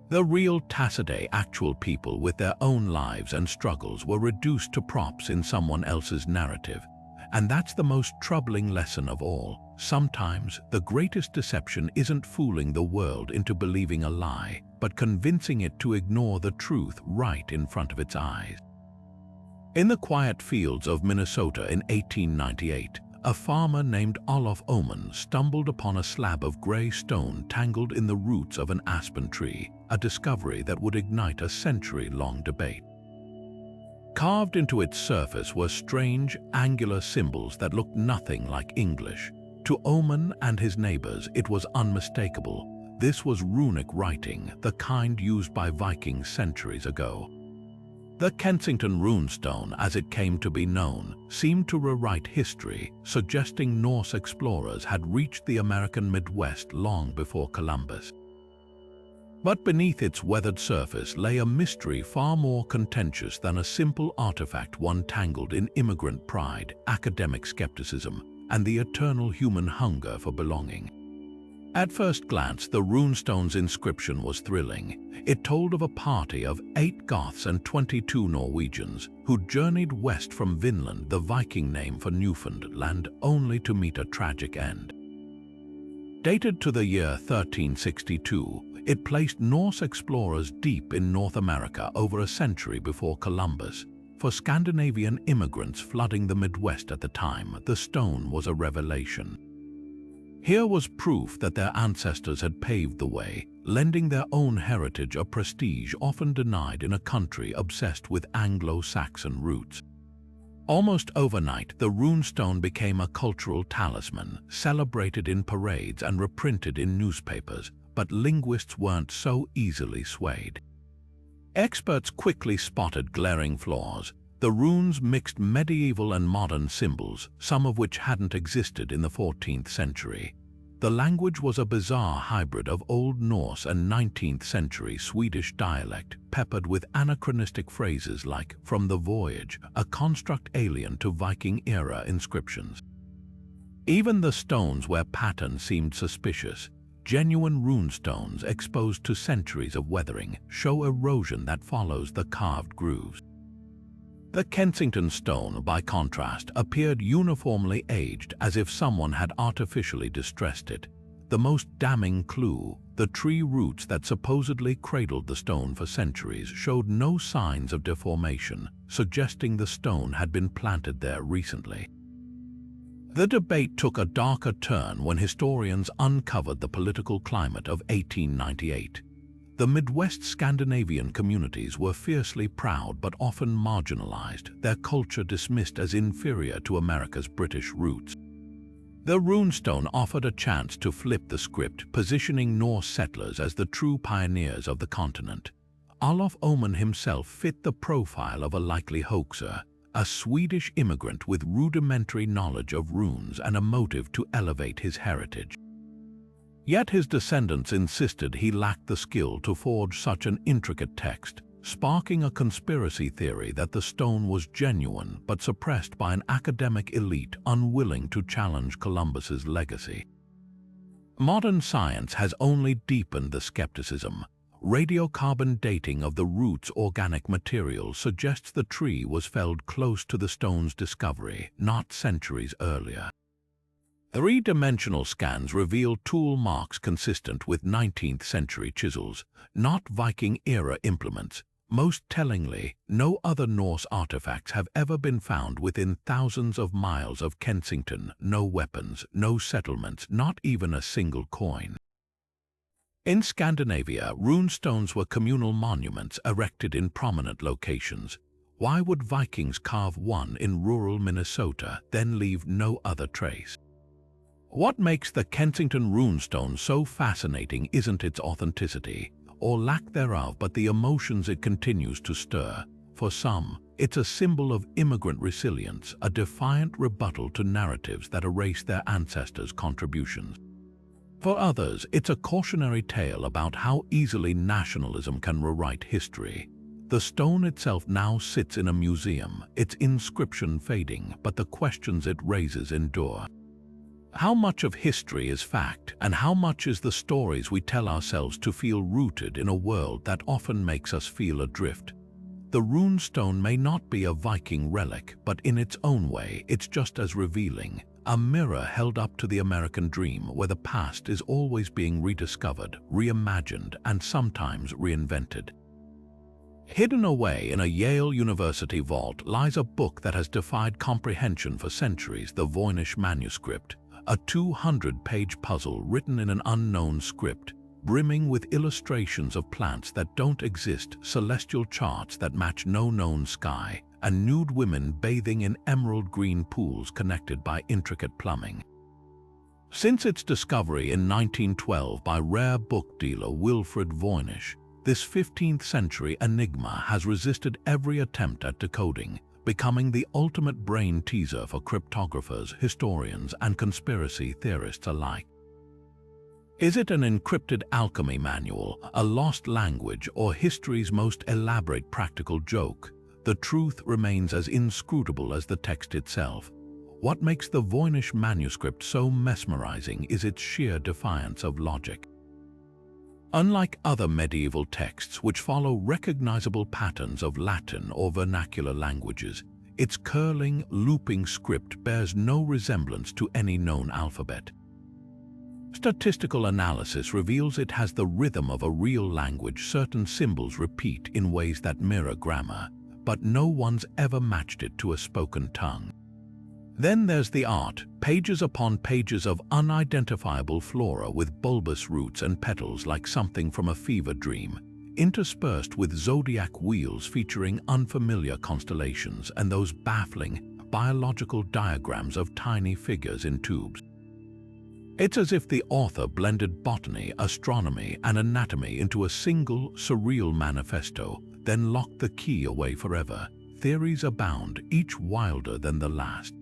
Speaker 1: The real Tassidae, actual people with their own lives and struggles, were reduced to props in someone else's narrative. And that's the most troubling lesson of all. Sometimes, the greatest deception isn't fooling the world into believing a lie, but convincing it to ignore the truth right in front of its eyes. In the quiet fields of Minnesota in 1898, a farmer named Olof Oman stumbled upon a slab of gray stone tangled in the roots of an aspen tree, a discovery that would ignite a century-long debate. Carved into its surface were strange, angular symbols that looked nothing like English. To Oman and his neighbors, it was unmistakable. This was runic writing, the kind used by Vikings centuries ago. The Kensington runestone, as it came to be known, seemed to rewrite history, suggesting Norse explorers had reached the American Midwest long before Columbus. But beneath its weathered surface lay a mystery far more contentious than a simple artifact, one tangled in immigrant pride, academic skepticism, and the eternal human hunger for belonging. At first glance, the runestone's inscription was thrilling. It told of a party of 8 Goths and 22 Norwegians who journeyed west from Vinland, the Viking name for Newfoundland, only to meet a tragic end. Dated to the year 1362, it placed Norse explorers deep in North America over a century before Columbus. For Scandinavian immigrants flooding the Midwest at the time, the stone was a revelation. Here was proof that their ancestors had paved the way, lending their own heritage a prestige often denied in a country obsessed with Anglo-Saxon roots. Almost overnight, the runestone became a cultural talisman, celebrated in parades and reprinted in newspapers, but linguists weren't so easily swayed. Experts quickly spotted glaring flaws. The runes mixed medieval and modern symbols, some of which hadn't existed in the 14th century. The language was a bizarre hybrid of Old Norse and 19th century Swedish dialect, peppered with anachronistic phrases like "from the voyage," a construct alien to Viking-era inscriptions. Even the stones where patterns seemed suspicious, genuine runestones exposed to centuries of weathering, show erosion that follows the carved grooves. The Kensington stone, by contrast, appeared uniformly aged, as if someone had artificially distressed it. The most damning clue, the tree roots that supposedly cradled the stone for centuries, showed no signs of deformation, suggesting the stone had been planted there recently. The debate took a darker turn when historians uncovered the political climate of 1898. The Midwest Scandinavian communities were fiercely proud but often marginalized, their culture dismissed as inferior to America's British roots. The runestone offered a chance to flip the script, positioning Norse settlers as the true pioneers of the continent. Olof Oman himself fit the profile of a likely hoaxer, a Swedish immigrant with rudimentary knowledge of runes and a motive to elevate his heritage. Yet his descendants insisted he lacked the skill to forge such an intricate text, sparking a conspiracy theory that the stone was genuine but suppressed by an academic elite unwilling to challenge Columbus's legacy. Modern science has only deepened the skepticism. Radiocarbon dating of the root's organic material suggests the tree was felled close to the stone's discovery, not centuries earlier. Three-dimensional scans reveal tool marks consistent with 19th century chisels, not Viking-era implements. Most tellingly, no other Norse artifacts have ever been found within thousands of miles of Kensington. No weapons, no settlements, not even a single coin. In Scandinavia, runestones were communal monuments erected in prominent locations. Why would Vikings carve one in rural Minnesota, then leave no other trace? What makes the Kensington runestone so fascinating isn't its authenticity, or lack thereof, but the emotions it continues to stir. For some, it's a symbol of immigrant resilience, a defiant rebuttal to narratives that erase their ancestors' contributions. For others, it's a cautionary tale about how easily nationalism can rewrite history. The stone itself now sits in a museum, its inscription fading, but the questions it raises endure. How much of history is fact, and how much is the stories we tell ourselves to feel rooted in a world that often makes us feel adrift? The runestone may not be a Viking relic, but in its own way, it's just as revealing. A mirror held up to the American dream, where the past is always being rediscovered, reimagined, and sometimes reinvented. Hidden away in a Yale University vault lies a book that has defied comprehension for centuries, the Voynich manuscript. A 200-page puzzle written in an unknown script, brimming with illustrations of plants that don't exist, celestial charts that match no known sky, and nude women bathing in emerald green pools connected by intricate plumbing. Since its discovery in 1912 by rare book dealer Wilfrid Voynich, this 15th century enigma has resisted every attempt at decoding, becoming the ultimate brain teaser for cryptographers, historians, and conspiracy theorists alike. Is it an encrypted alchemy manual, a lost language, or history's most elaborate practical joke? The truth remains as inscrutable as the text itself. What makes the Voynich manuscript so mesmerizing is its sheer defiance of logic. Unlike other medieval texts which follow recognizable patterns of Latin or vernacular languages, its curling, looping script bears no resemblance to any known alphabet. Statistical analysis reveals it has the rhythm of a real language. Certain symbols repeat in ways that mirror grammar, but no one's ever matched it to a spoken tongue. Then there's the art, pages upon pages of unidentifiable flora with bulbous roots and petals like something from a fever dream, interspersed with zodiac wheels featuring unfamiliar constellations and those baffling biological diagrams of tiny figures in tubes. It's as if the author blended botany, astronomy, and anatomy into a single, surreal manifesto, then locked the key away forever. Theories abound, each wilder than the last.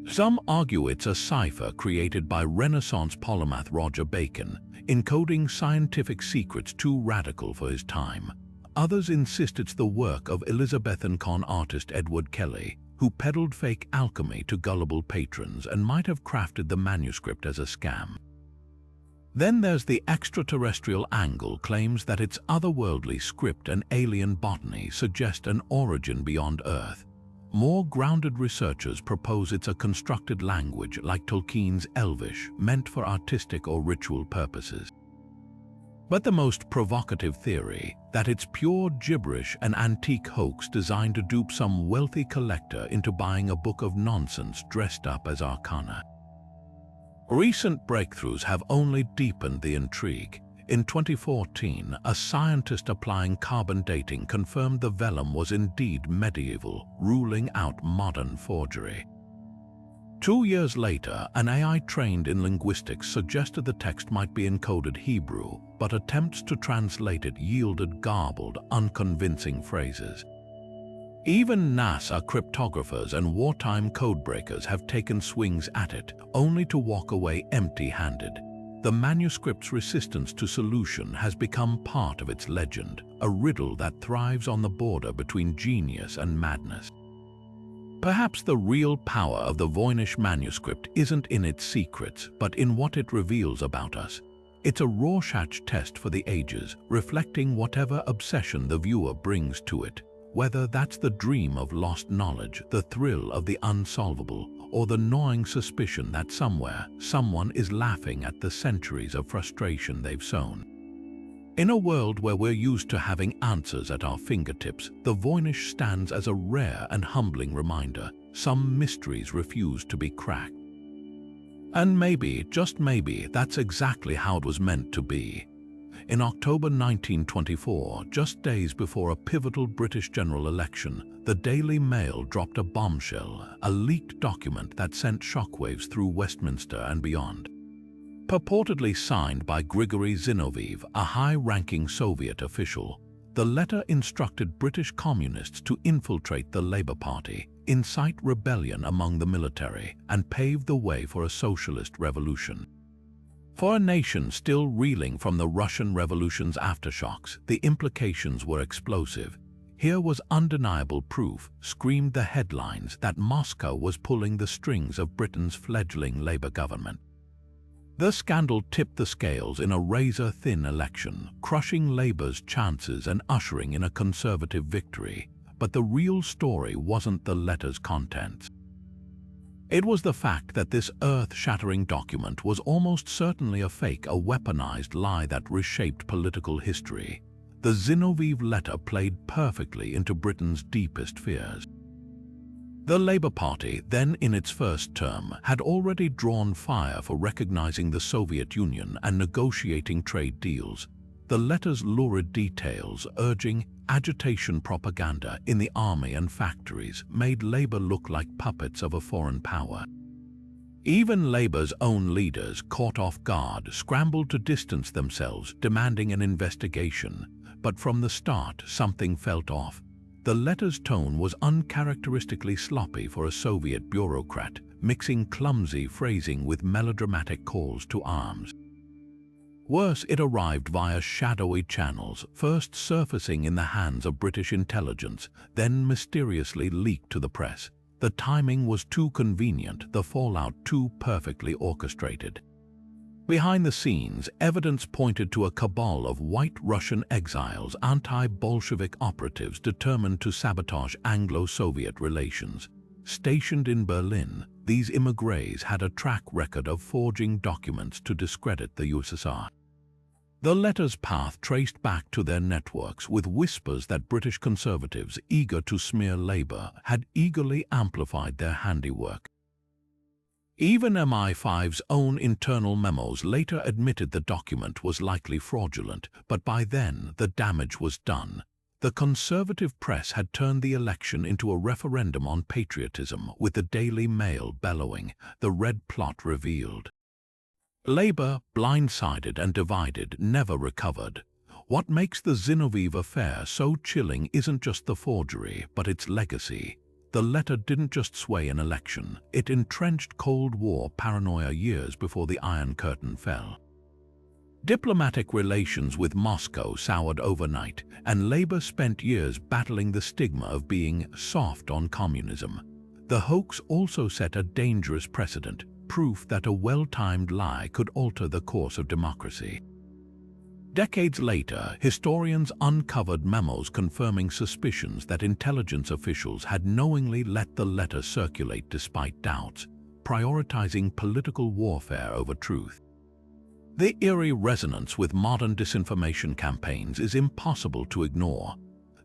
Speaker 1: Some argue it's a cipher created by Renaissance polymath Roger Bacon, encoding scientific secrets too radical for his time. Others insist it's the work of Elizabethan con artist Edward Kelly, who peddled fake alchemy to gullible patrons and might have crafted the manuscript as a scam. Then there's the extraterrestrial angle. Claims that its otherworldly script and alien botany suggest an origin beyond Earth. More grounded researchers propose it's a constructed language like Tolkien's Elvish, meant for artistic or ritual purposes. But the most provocative theory, that it's pure gibberish, an antique hoax designed to dupe some wealthy collector into buying a book of nonsense dressed up as arcana. Recent breakthroughs have only deepened the intrigue. In 2014, a scientist applying carbon dating confirmed the vellum was indeed medieval, ruling out modern forgery. 2 years later, an AI trained in linguistics suggested the text might be encoded Hebrew, but attempts to translate it yielded garbled, unconvincing phrases. Even NASA cryptographers and wartime codebreakers have taken swings at it, only to walk away empty-handed. The manuscript's resistance to solution has become part of its legend, a riddle that thrives on the border between genius and madness. Perhaps the real power of the Voynich manuscript isn't in its secrets, but in what it reveals about us. It's a Rorschach test for the ages, reflecting whatever obsession the viewer brings to it, whether that's the dream of lost knowledge, the thrill of the unsolvable, or the gnawing suspicion that somewhere, someone is laughing at the centuries of frustration they've sown. In a world where we're used to having answers at our fingertips, the Voynich stands as a rare and humbling reminder. Some mysteries refuse to be cracked. And maybe, just maybe, that's exactly how it was meant to be. In October 1924, just days before a pivotal British general election, the Daily Mail dropped a bombshell, a leaked document that sent shockwaves through Westminster and beyond. Purportedly signed by Grigory Zinoviev, a high-ranking Soviet official, the letter instructed British communists to infiltrate the Labour Party, incite rebellion among the military, and pave the way for a socialist revolution. For a nation still reeling from the Russian Revolution's aftershocks, the implications were explosive. Here was undeniable proof, screamed the headlines, that Moscow was pulling the strings of Britain's fledgling Labour government. The scandal tipped the scales in a razor-thin election, crushing Labour's chances and ushering in a Conservative victory. But the real story wasn't the letter's contents. It was the fact that this earth-shattering document was almost certainly a fake, a weaponized lie that reshaped political history. The Zinoviev letter played perfectly into Britain's deepest fears. The Labour Party, then in its first term, had already drawn fire for recognizing the Soviet Union and negotiating trade deals. The letter's lurid details, urging agitation propaganda in the army and factories, made Labour look like puppets of a foreign power. Even Labour's own leaders, caught off guard, scrambled to distance themselves, demanding an investigation. But from the start, something felt off. The letter's tone was uncharacteristically sloppy for a Soviet bureaucrat, mixing clumsy phrasing with melodramatic calls to arms. Worse, it arrived via shadowy channels, first surfacing in the hands of British intelligence, then mysteriously leaked to the press. The timing was too convenient, the fallout too perfectly orchestrated. Behind the scenes, evidence pointed to a cabal of white Russian exiles, anti-Bolshevik operatives determined to sabotage Anglo-Soviet relations. Stationed in Berlin, these immigrés had a track record of forging documents to discredit the USSR. The letter's path traced back to their networks, with whispers that British Conservatives, eager to smear Labour, had eagerly amplified their handiwork. Even MI5's own internal memos later admitted the document was likely fraudulent, but by then the damage was done. The Conservative press had turned the election into a referendum on patriotism, with the Daily Mail bellowing, "The Red Plot revealed." Labour, blindsided and divided, never recovered. What makes the Zinoviev affair so chilling isn't just the forgery, but its legacy. The letter didn't just sway an election, it entrenched Cold War paranoia years before the Iron Curtain fell. Diplomatic relations with Moscow soured overnight, and Labour spent years battling the stigma of being soft on communism. The hoax also set a dangerous precedent, proof that a well-timed lie could alter the course of democracy. Decades later, historians uncovered memos confirming suspicions that intelligence officials had knowingly let the letter circulate despite doubts, prioritizing political warfare over truth. The eerie resonance with modern disinformation campaigns is impossible to ignore.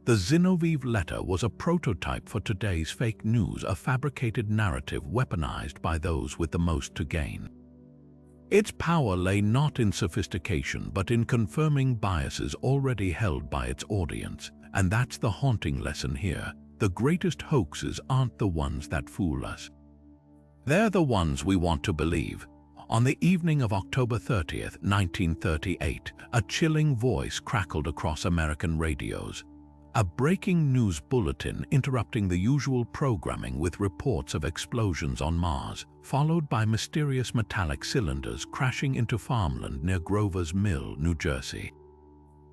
Speaker 1: The Zinoviev letter was a prototype for today's fake news, a fabricated narrative weaponized by those with the most to gain. Its power lay not in sophistication but in confirming biases already held by its audience, and that's the haunting lesson here. The greatest hoaxes aren't the ones that fool us. They're the ones we want to believe. On the evening of October 30th, 1938, a chilling voice crackled across American radios. A breaking news bulletin interrupting the usual programming with reports of explosions on Mars, followed by mysterious metallic cylinders crashing into farmland near Grover's Mill, New Jersey.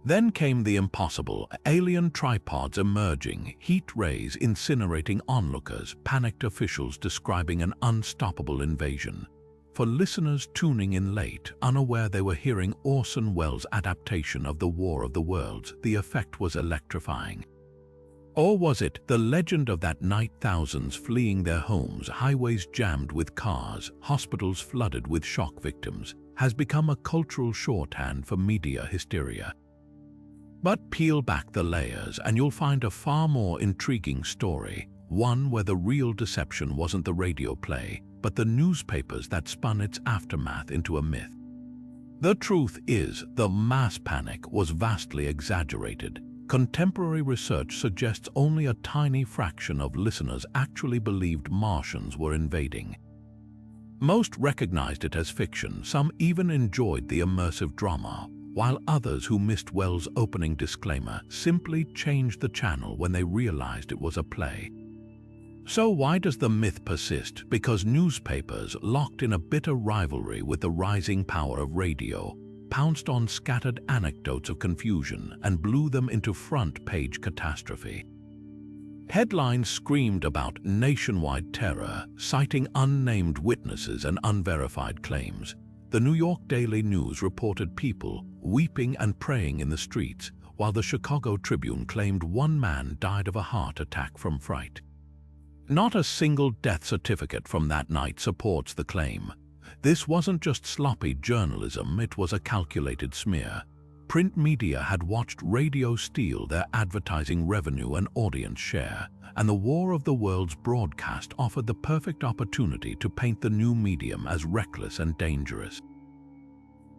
Speaker 1: Then came the impossible: alien tripods emerging, heat rays incinerating onlookers, panicked officials describing an unstoppable invasion. For listeners tuning in late, unaware they were hearing Orson Welles' adaptation of The War of the Worlds, the effect was electrifying. Or was it the legend of that night, thousands fleeing their homes, highways jammed with cars, hospitals flooded with shock victims, has become a cultural shorthand for media hysteria? But peel back the layers and you'll find a far more intriguing story, one where the real deception wasn't the radio play, but the newspapers that spun its aftermath into a myth. The truth is, the mass panic was vastly exaggerated. Contemporary research suggests only a tiny fraction of listeners actually believed Martians were invading. Most recognized it as fiction, some even enjoyed the immersive drama, while others who missed Wells' opening disclaimer simply changed the channel when they realized it was a play. So why does the myth persist? Because newspapers, locked in a bitter rivalry with the rising power of radio, pounced on scattered anecdotes of confusion and blew them into front-page catastrophe. Headlines screamed about nationwide terror, citing unnamed witnesses and unverified claims. The New York Daily News reported people weeping and praying in the streets, while the Chicago Tribune claimed one man died of a heart attack from fright. Not a single death certificate from that night supports the claim. This wasn't just sloppy journalism, it was a calculated smear. Print media had watched radio steal their advertising revenue and audience share, and the War of the Worlds broadcast offered the perfect opportunity to paint the new medium as reckless and dangerous.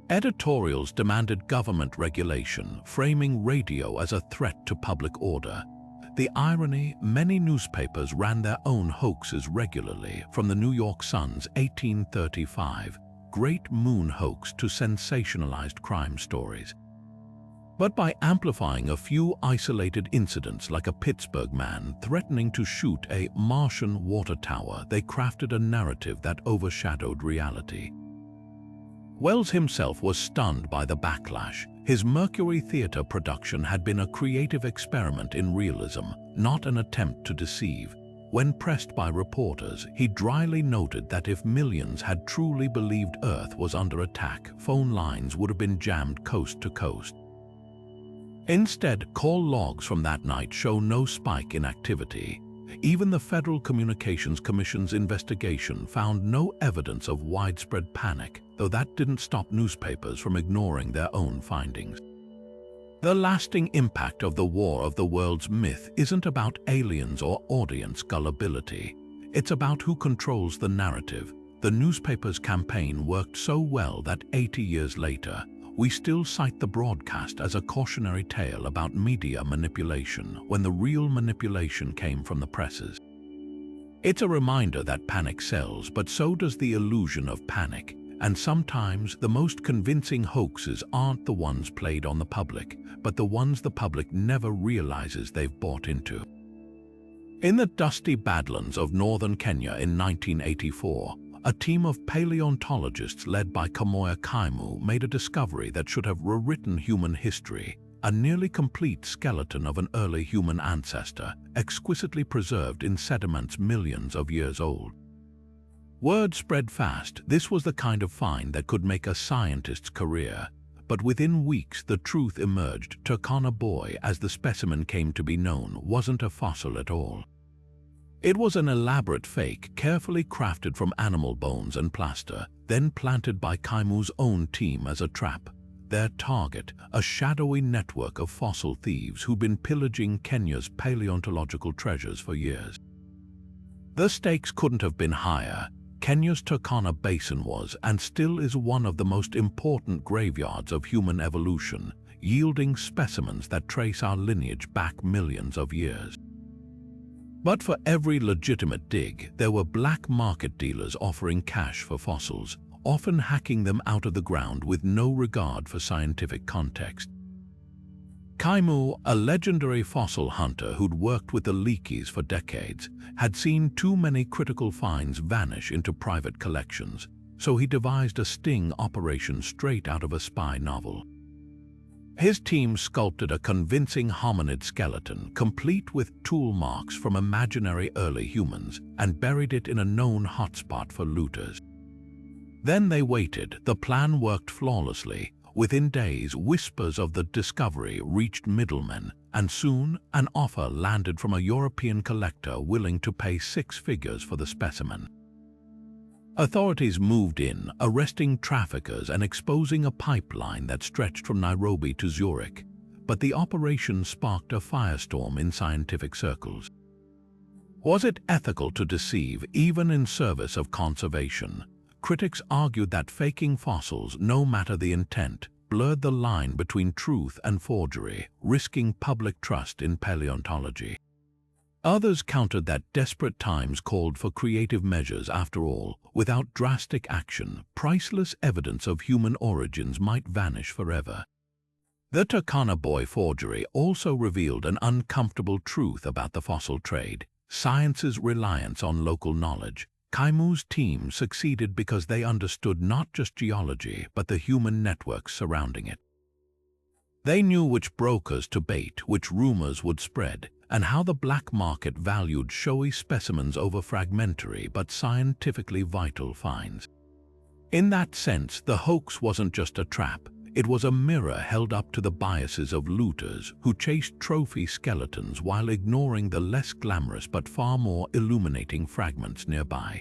Speaker 1: Editorials demanded government regulation, framing radio as a threat to public order. The irony, many newspapers ran their own hoaxes regularly, from the New York Sun's 1835 Great Moon hoax to sensationalized crime stories. But by amplifying a few isolated incidents, like a Pittsburgh man threatening to shoot a Martian water tower, they crafted a narrative that overshadowed reality. Wells himself was stunned by the backlash. His Mercury Theatre production had been a creative experiment in realism, not an attempt to deceive. When pressed by reporters, he dryly noted that if millions had truly believed Earth was under attack, phone lines would have been jammed coast to coast. Instead, call logs from that night show no spike in activity. Even the Federal Communications Commission's investigation found no evidence of widespread panic, though that didn't stop newspapers from ignoring their own findings. The lasting impact of the War of the Worlds myth isn't about aliens or audience gullibility. It's about who controls the narrative. The newspaper's campaign worked so well that 80 years later, we still cite the broadcast as a cautionary tale about media manipulation when the real manipulation came from the presses. It's a reminder that panic sells, but so does the illusion of panic. And sometimes the most convincing hoaxes aren't the ones played on the public, but the ones the public never realizes they've bought into. In the dusty badlands of northern Kenya in 1984, a team of paleontologists led by Kamoya Kaimu made a discovery that should have rewritten human history: a nearly complete skeleton of an early human ancestor, exquisitely preserved in sediments millions of years old. Word spread fast. This was the kind of find that could make a scientist's career. But within weeks, the truth emerged. Turkana boy, as the specimen came to be known, wasn't a fossil at all. It was an elaborate fake, carefully crafted from animal bones and plaster, then planted by Kaimu's own team as a trap. Their target, a shadowy network of fossil thieves who'd been pillaging Kenya's paleontological treasures for years. The stakes couldn't have been higher. Kenya's Turkana Basin was, and still is, one of the most important graveyards of human evolution, yielding specimens that trace our lineage back millions of years. But for every legitimate dig, there were black market dealers offering cash for fossils, often hacking them out of the ground with no regard for scientific context. Kaimu, a legendary fossil hunter who'd worked with the Leakeys for decades, had seen too many critical finds vanish into private collections, so he devised a sting operation straight out of a spy novel. His team sculpted a convincing hominid skeleton, complete with tool marks from imaginary early humans, and buried it in a known hotspot for looters. Then they waited. The plan worked flawlessly. Within days, whispers of the discovery reached middlemen, and soon an offer landed from a European collector willing to pay 6 figures for the specimen. Authorities moved in, arresting traffickers and exposing a pipeline that stretched from Nairobi to Zurich, but the operation sparked a firestorm in scientific circles. Was it ethical to deceive, even in service of conservation? Critics argued that faking fossils, no matter the intent, blurred the line between truth and forgery, risking public trust in paleontology. Others countered that desperate times called for creative measures. After all, without drastic action, priceless evidence of human origins might vanish forever. The Turkana boy forgery also revealed an uncomfortable truth about the fossil trade: science's reliance on local knowledge. Kaimu's team succeeded because they understood not just geology, but the human networks surrounding it. They knew which brokers to bait, which rumors would spread, and how the black market valued showy specimens over fragmentary but scientifically vital finds. In that sense, the hoax wasn't just a trap. It was a mirror held up to the biases of looters who chased trophy skeletons while ignoring the less glamorous but far more illuminating fragments nearby.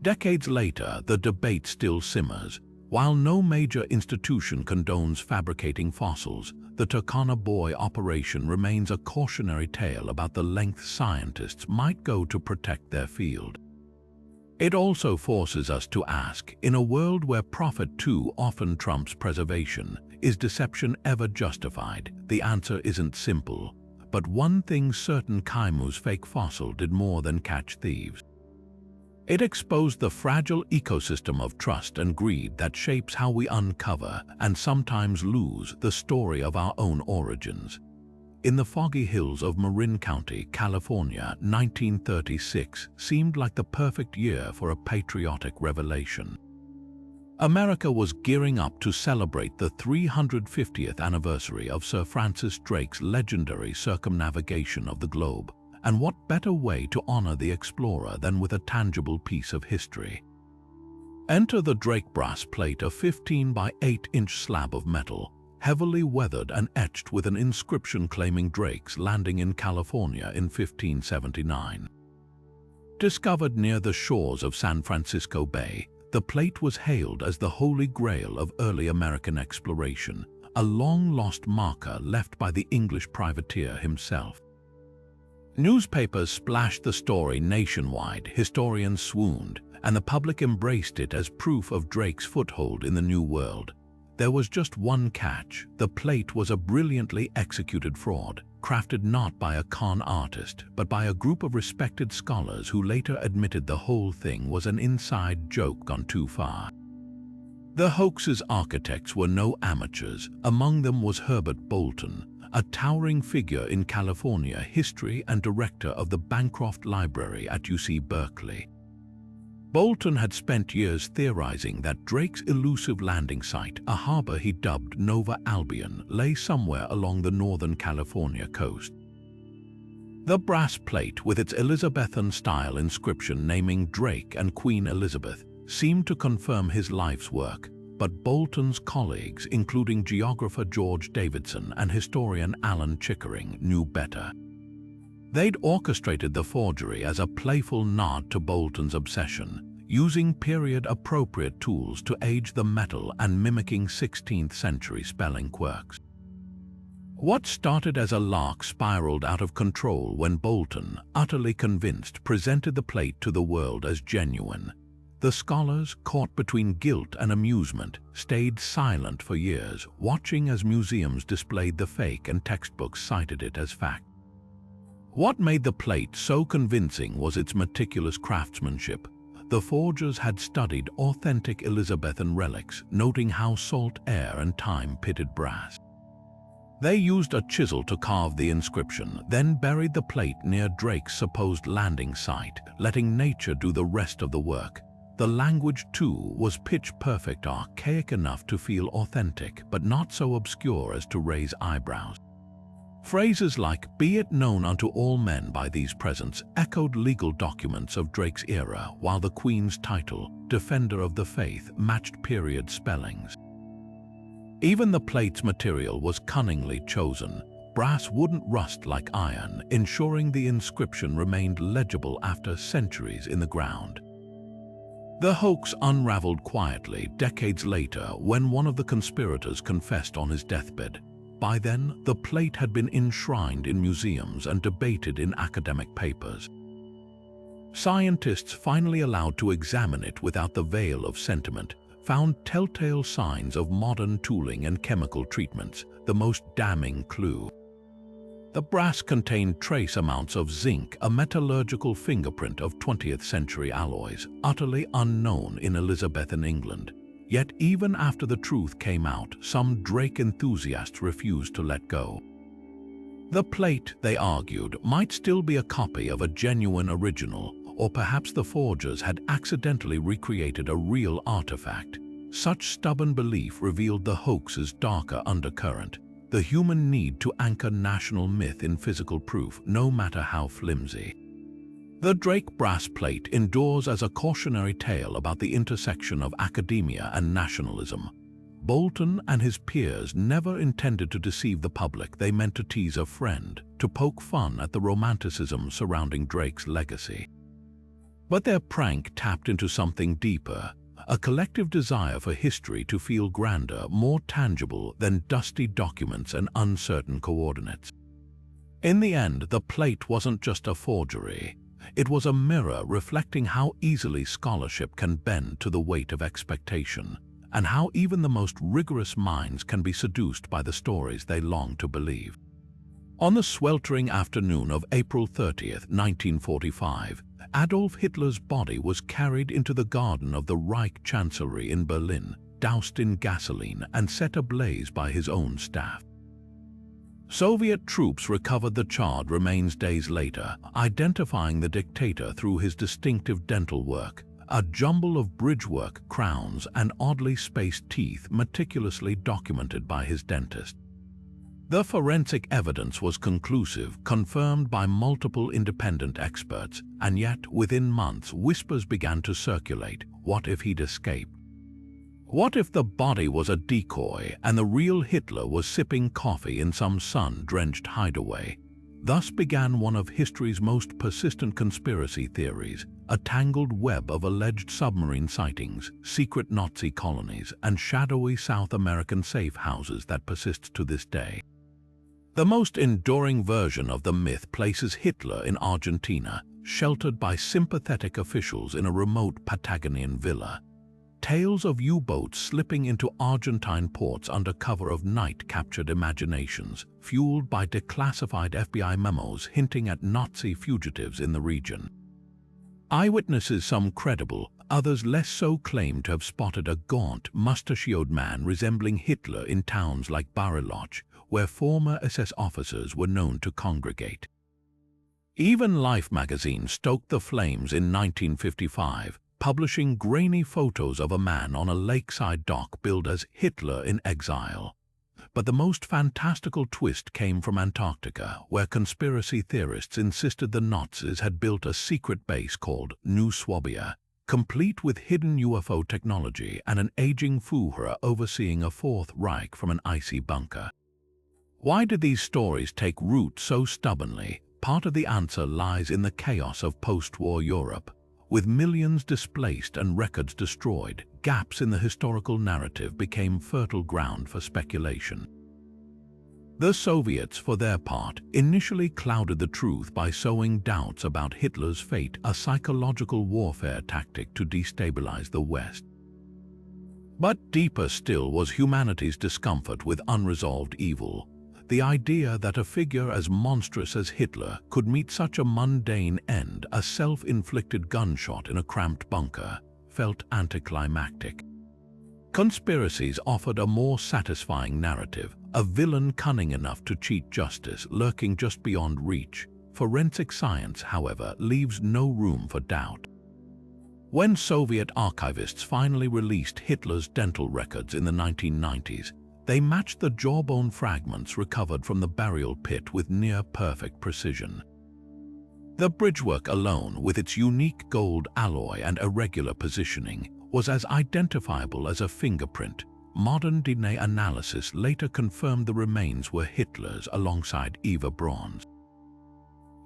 Speaker 1: Decades later, the debate still simmers. While no major institution condones fabricating fossils, the Turkana boy operation remains a cautionary tale about the lengths scientists might go to protect their field. It also forces us to ask, in a world where profit too often trumps preservation, is deception ever justified? The answer isn't simple, but one thing certain: Kaimu's fake fossil did more than catch thieves. It exposed the fragile ecosystem of trust and greed that shapes how we uncover, and sometimes lose, the story of our own origins. In the foggy hills of Marin County, California, 1936 seemed like the perfect year for a patriotic revelation. America was gearing up to celebrate the 350th anniversary of Sir Francis Drake's legendary circumnavigation of the globe, and what better way to honor the explorer than with a tangible piece of history? Enter the Drake brass plate, a 15 by 8-inch slab of metal, heavily weathered and etched with an inscription claiming Drake's landing in California in 1579. Discovered near the shores of San Francisco Bay, The plate was hailed as the holy grail of early American exploration, a long-lost marker left by the English privateer himself. Newspapers splashed the story nationwide, historians swooned, and the public embraced it as proof of Drake's foothold in the New World. There was just one catch: the plate was a brilliantly executed fraud, crafted not by a con artist, but by a group of respected scholars who later admitted the whole thing was an inside joke gone too far. The hoax's architects were no amateurs. Among them was Herbert Bolton, a towering figure in California history and director of the Bancroft Library at UC Berkeley. Bolton had spent years theorizing that Drake's elusive landing site, a harbor he dubbed Nova Albion, lay somewhere along the northern California coast. The brass plate, with its Elizabethan-style inscription naming Drake and Queen Elizabeth, seemed to confirm his life's work, but Bolton's colleagues, including geographer George Davidson and historian Alan Chickering, knew better. They'd orchestrated the forgery as a playful nod to Bolton's obsession, using period-appropriate tools to age the metal and mimicking 16th-century spelling quirks. What started as a lark spiraled out of control when Bolton, utterly convinced, presented the plate to the world as genuine. The scholars, caught between guilt and amusement, stayed silent for years, watching as museums displayed the fake and textbooks cited it as fact. What made the plate so convincing was its meticulous craftsmanship. The forgers had studied authentic Elizabethan relics, noting how salt, air, and time pitted brass. They used a chisel to carve the inscription, then buried the plate near Drake's supposed landing site, letting nature do the rest of the work. The language, too, was pitch-perfect, archaic enough to feel authentic, but not so obscure as to raise eyebrows. Phrases like, "Be it known unto all men by these presents," echoed legal documents of Drake's era, while the Queen's title, Defender of the Faith, matched period spellings. Even the plate's material was cunningly chosen. Brass wouldn't rust like iron, ensuring the inscription remained legible after centuries in the ground. The hoax unraveled quietly decades later when one of the conspirators confessed on his deathbed. By then, the plate had been enshrined in museums and debated in academic papers. Scientists, finally allowed to examine it without the veil of sentiment, found telltale signs of modern tooling and chemical treatments, the most damning clue. The brass contained trace amounts of zinc, a metallurgical fingerprint of 20th-century alloys, utterly unknown in Elizabethan England. Yet even after the truth came out, some Drake enthusiasts refused to let go. The plate, they argued, might still be a copy of a genuine original, or perhaps the forgers had accidentally recreated a real artifact. Such stubborn belief revealed the hoax's darker undercurrent, the human need to anchor national myth in physical proof, no matter how flimsy. The Drake brass plate endures as a cautionary tale about the intersection of academia and nationalism. Bolton and his peers never intended to deceive the public. They meant to tease a friend, to poke fun at the romanticism surrounding Drake's legacy. But their prank tapped into something deeper, a collective desire for history to feel grander, more tangible than dusty documents and uncertain coordinates. In the end, the plate wasn't just a forgery. It was a mirror reflecting how easily scholarship can bend to the weight of expectation, and how even the most rigorous minds can be seduced by the stories they long to believe. On the sweltering afternoon of April 30th, 1945, Adolf Hitler's body was carried into the garden of the Reich Chancellery in Berlin, doused in gasoline and set ablaze by his own staff. Soviet troops recovered the charred remains days later, identifying the dictator through his distinctive dental work, a jumble of bridgework, crowns, and oddly spaced teeth meticulously documented by his dentist. The forensic evidence was conclusive, confirmed by multiple independent experts, and yet, within months, whispers began to circulate. What if he'd escaped? What if the body was a decoy and the real Hitler was sipping coffee in some sun-drenched hideaway? Thus began one of history's most persistent conspiracy theories, a tangled web of alleged submarine sightings, secret Nazi colonies, and shadowy South American safe houses that persists to this day. The most enduring version of the myth places Hitler in Argentina, sheltered by sympathetic officials in a remote Patagonian villa. Tales of U-boats slipping into Argentine ports under cover of night captured imaginations, fueled by declassified FBI memos hinting at Nazi fugitives in the region. Eyewitnesses, some credible, others less so, claimed to have spotted a gaunt, mustachioed man resembling Hitler in towns like Bariloche, where former SS officers were known to congregate. Even Life magazine stoked the flames in 1955, publishing grainy photos of a man on a lakeside dock billed as Hitler in exile. But the most fantastical twist came from Antarctica, where conspiracy theorists insisted the Nazis had built a secret base called New Swabia, complete with hidden UFO technology and an aging Führer overseeing a Fourth Reich from an icy bunker. Why did these stories take root so stubbornly? Part of the answer lies in the chaos of post-war Europe. With millions displaced and records destroyed, gaps in the historical narrative became fertile ground for speculation. The Soviets, for their part, initially clouded the truth by sowing doubts about Hitler's fate, a psychological warfare tactic to destabilize the West. But deeper still was humanity's discomfort with unresolved evil. The idea that a figure as monstrous as Hitler could meet such a mundane end, a self-inflicted gunshot in a cramped bunker, felt anticlimactic. Conspiracies offered a more satisfying narrative, a villain cunning enough to cheat justice lurking just beyond reach. Forensic science, however, leaves no room for doubt. When Soviet archivists finally released Hitler's dental records in the 1990s, they matched the jawbone fragments recovered from the burial pit with near-perfect precision. The bridgework alone, with its unique gold alloy and irregular positioning, was as identifiable as a fingerprint. Modern DNA analysis later confirmed the remains were Hitler's alongside Eva Braun's.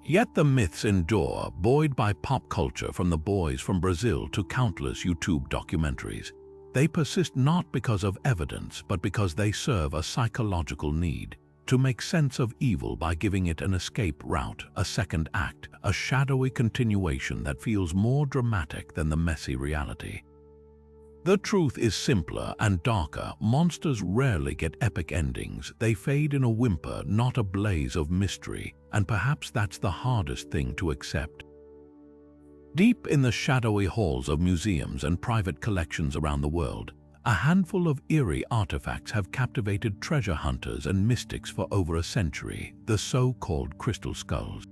Speaker 1: Yet the myths endure, buoyed by pop culture from the boys from Brazil to countless YouTube documentaries. They persist not because of evidence, but because they serve a psychological need to make sense of evil by giving it an escape route, a second act, a shadowy continuation that feels more dramatic than the messy reality. The truth is simpler and darker. Monsters rarely get epic endings. They fade in a whimper, not a blaze of mystery, and perhaps that's the hardest thing to accept. Deep in the shadowy halls of museums and private collections around the world, a handful of eerie artifacts have captivated treasure hunters and mystics for over a century, the so-called crystal skulls.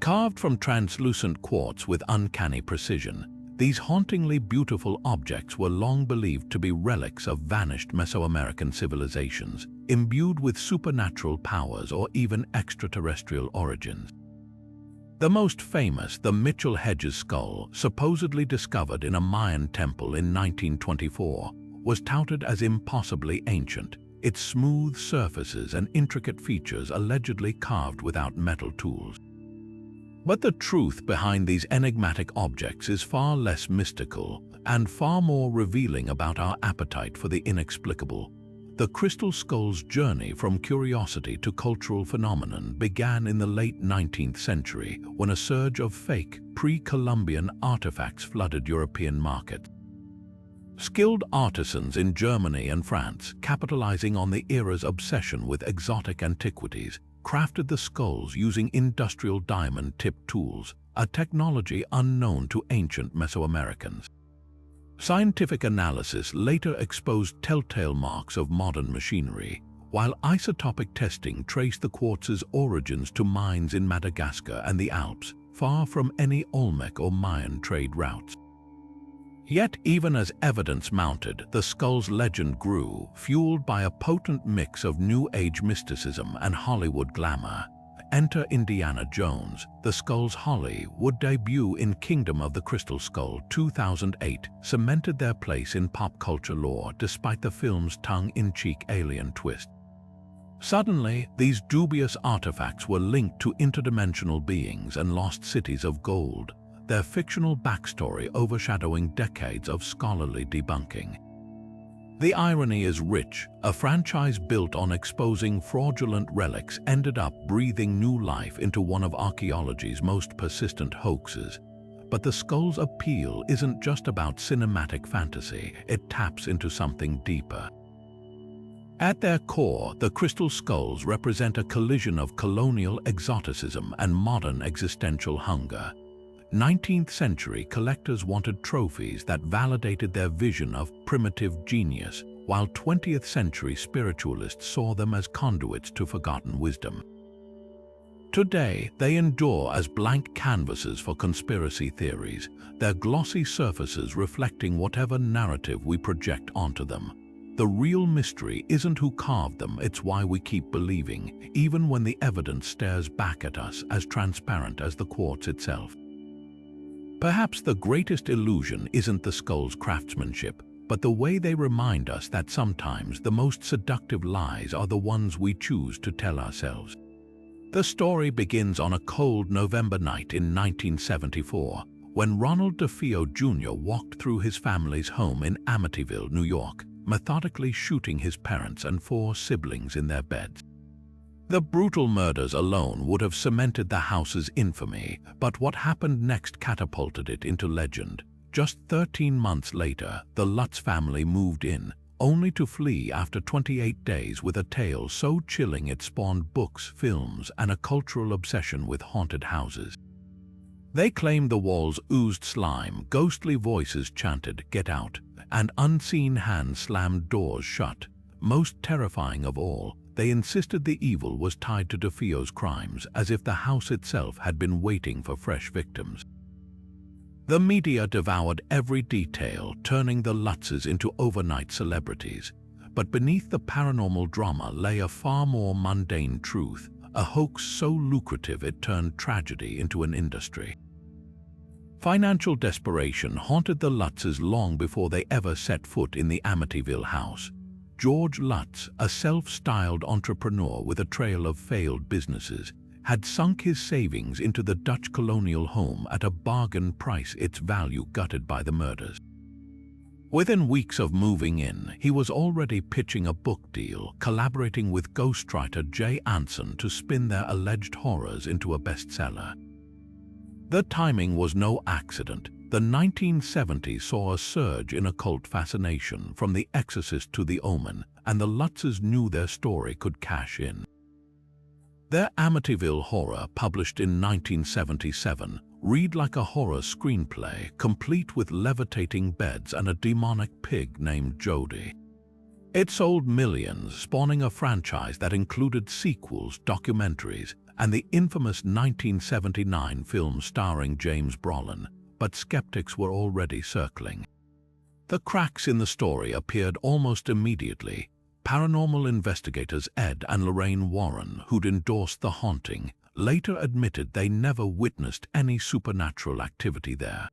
Speaker 1: Carved from translucent quartz with uncanny precision, these hauntingly beautiful objects were long believed to be relics of vanished Mesoamerican civilizations, imbued with supernatural powers or even extraterrestrial origins. The most famous, the Mitchell-Hedges skull, supposedly discovered in a Mayan temple in 1924, was touted as impossibly ancient, its smooth surfaces and intricate features allegedly carved without metal tools. But the truth behind these enigmatic objects is far less mystical and far more revealing about our appetite for the inexplicable. The crystal skull's journey from curiosity to cultural phenomenon began in the late 19th century when a surge of fake, pre-Columbian artifacts flooded European markets. Skilled artisans in Germany and France, capitalizing on the era's obsession with exotic antiquities, crafted the skulls using industrial diamond-tipped tools, a technology unknown to ancient Mesoamericans. Scientific analysis later exposed telltale marks of modern machinery, while isotopic testing traced the quartz's origins to mines in Madagascar and the Alps, far from any Olmec or Mayan trade routes. Yet even as evidence mounted, the skull's legend grew, fueled by a potent mix of New Age mysticism and Hollywood glamour. Enter Indiana Jones. The skull's Holly would debut in Kingdom of the Crystal Skull 2008, cemented their place in pop culture lore despite the film's tongue-in-cheek alien twist. Suddenly, these dubious artifacts were linked to interdimensional beings and lost cities of gold, their fictional backstory overshadowing decades of scholarly debunking. The irony is rich. A franchise built on exposing fraudulent relics ended up breathing new life into one of archaeology's most persistent hoaxes. But the skull's appeal isn't just about cinematic fantasy, it taps into something deeper. At their core, the crystal skulls represent a collision of colonial exoticism and modern existential hunger. 19th century collectors wanted trophies that validated their vision of primitive genius, while 20th century spiritualists saw them as conduits to forgotten wisdom. Today, they endure as blank canvases for conspiracy theories, their glossy surfaces reflecting whatever narrative we project onto them. The real mystery isn't who carved them, it's why we keep believing, even when the evidence stares back at us as transparent as the quartz itself. Perhaps the greatest illusion isn't the skull's craftsmanship, but the way they remind us that sometimes the most seductive lies are the ones we choose to tell ourselves. The story begins on a cold November night in 1974, when Ronald DeFeo Jr. walked through his family's home in Amityville, New York, methodically shooting his parents and 4 siblings in their beds. The brutal murders alone would have cemented the house's infamy, but what happened next catapulted it into legend. Just 13 months later, the Lutz family moved in, only to flee after 28 days with a tale so chilling it spawned books, films, and a cultural obsession with haunted houses. They claimed the walls oozed slime, ghostly voices chanted, "Get out," and unseen hands slammed doors shut. Most terrifying of all, they insisted the evil was tied to DeFeo's crimes, as if the house itself had been waiting for fresh victims. The media devoured every detail, turning the Lutzes into overnight celebrities. But beneath the paranormal drama lay a far more mundane truth, a hoax so lucrative it turned tragedy into an industry. Financial desperation haunted the Lutzes long before they ever set foot in the Amityville house. George Lutz, a self-styled entrepreneur with a trail of failed businesses, had sunk his savings into the Dutch colonial home at a bargain price, its value gutted by the murders. Within weeks of moving in, he was already pitching a book deal, collaborating with ghostwriter Jay Anson to spin their alleged horrors into a bestseller. The timing was no accident. The 1970s saw a surge in occult fascination, from The Exorcist to The Omen, and the Lutzes knew their story could cash in. Their Amityville horror, published in 1977, read like a horror screenplay, complete with levitating beds and a demonic pig named Jody. It sold millions, spawning a franchise that included sequels, documentaries, and the infamous 1979 film starring James Brolin, but skeptics were already circling. The cracks in the story appeared almost immediately. Paranormal investigators Ed and Lorraine Warren, who'd endorsed the haunting, later admitted they never witnessed any supernatural activity there.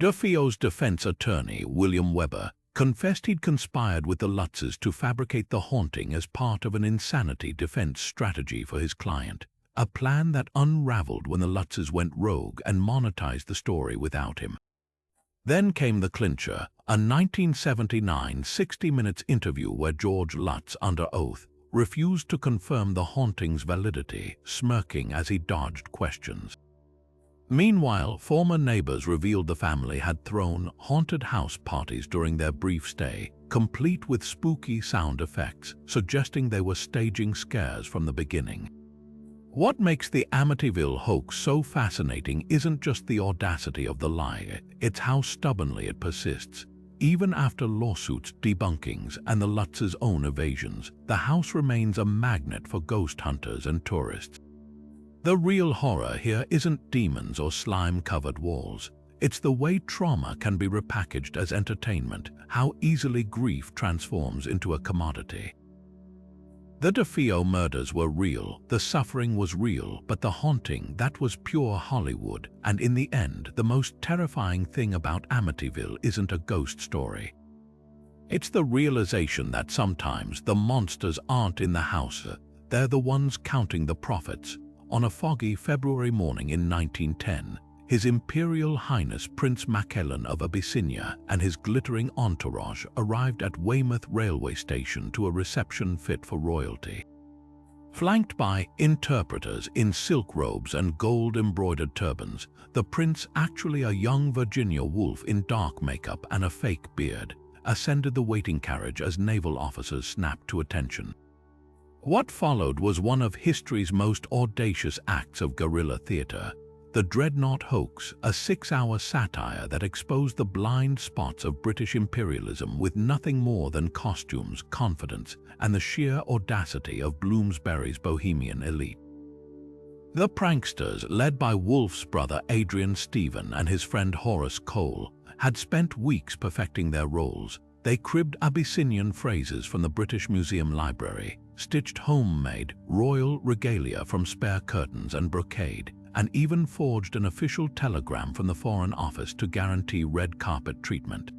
Speaker 1: DeFeo's defense attorney, William Weber, confessed he'd conspired with the Lutzes to fabricate the haunting as part of an insanity defense strategy for his client, a plan that unraveled when the Lutzes went rogue and monetized the story without him. Then came the clincher, a 1979 60 Minutes interview where George Lutz, under oath, refused to confirm the haunting's validity, smirking as he dodged questions. Meanwhile, former neighbors revealed the family had thrown haunted house parties during their brief stay, complete with spooky sound effects, suggesting they were staging scares from the beginning. What makes the Amityville hoax so fascinating isn't just the audacity of the lie, it's how stubbornly it persists. Even after lawsuits, debunkings, and the Lutzes' own evasions, the house remains a magnet for ghost hunters and tourists. The real horror here isn't demons or slime-covered walls. It's the way trauma can be repackaged as entertainment, how easily grief transforms into a commodity. The DeFeo murders were real, the suffering was real, but the haunting, that was pure Hollywood. And in the end, the most terrifying thing about Amityville isn't a ghost story. It's the realization that sometimes the monsters aren't in the house, they're the ones counting the profits. On a foggy February morning in 1910, His Imperial Highness Prince Magellan of Abyssinia and his glittering entourage arrived at Weymouth railway station to a reception fit for royalty. Flanked by interpreters in silk robes and gold-embroidered turbans, the prince, actually a young Virginia Woolf in dark makeup and a fake beard, ascended the waiting carriage as naval officers snapped to attention. What followed was one of history's most audacious acts of guerrilla theater, the Dreadnought Hoax, a 6-hour satire that exposed the blind spots of British imperialism with nothing more than costumes, confidence, and the sheer audacity of Bloomsbury's bohemian elite. The pranksters, led by Woolf's brother Adrian Stephen and his friend Horace Cole, had spent weeks perfecting their roles. They cribbed Abyssinian phrases from the British Museum Library, stitched homemade royal regalia from spare curtains and brocade, and even forged an official telegram from the Foreign Office to guarantee red carpet treatment.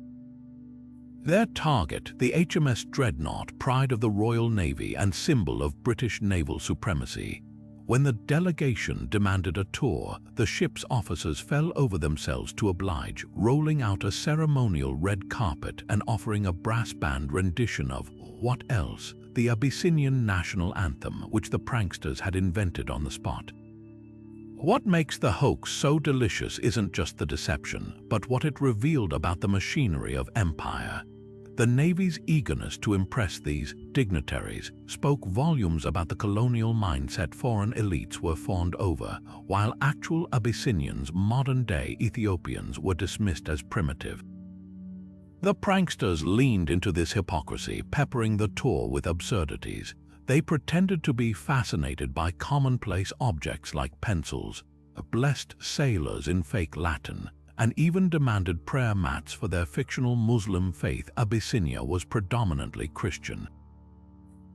Speaker 1: Their target, the HMS Dreadnought, pride of the Royal Navy and symbol of British naval supremacy. When the delegation demanded a tour, the ship's officers fell over themselves to oblige, rolling out a ceremonial red carpet and offering a brass band rendition of What Else?, the Abyssinian national anthem, which the pranksters had invented on the spot. What makes the hoax so delicious isn't just the deception, but what it revealed about the machinery of empire. The Navy's eagerness to impress these dignitaries spoke volumes about the colonial mindset foreign elites were fawned over, while actual Abyssinians, modern-day Ethiopians, were dismissed as primitive. The pranksters leaned into this hypocrisy, peppering the tour with absurdities. They pretended to be fascinated by commonplace objects like pencils, blessed sailors in fake Latin, and even demanded prayer mats for their fictional Muslim faith. Abyssinia was predominantly Christian.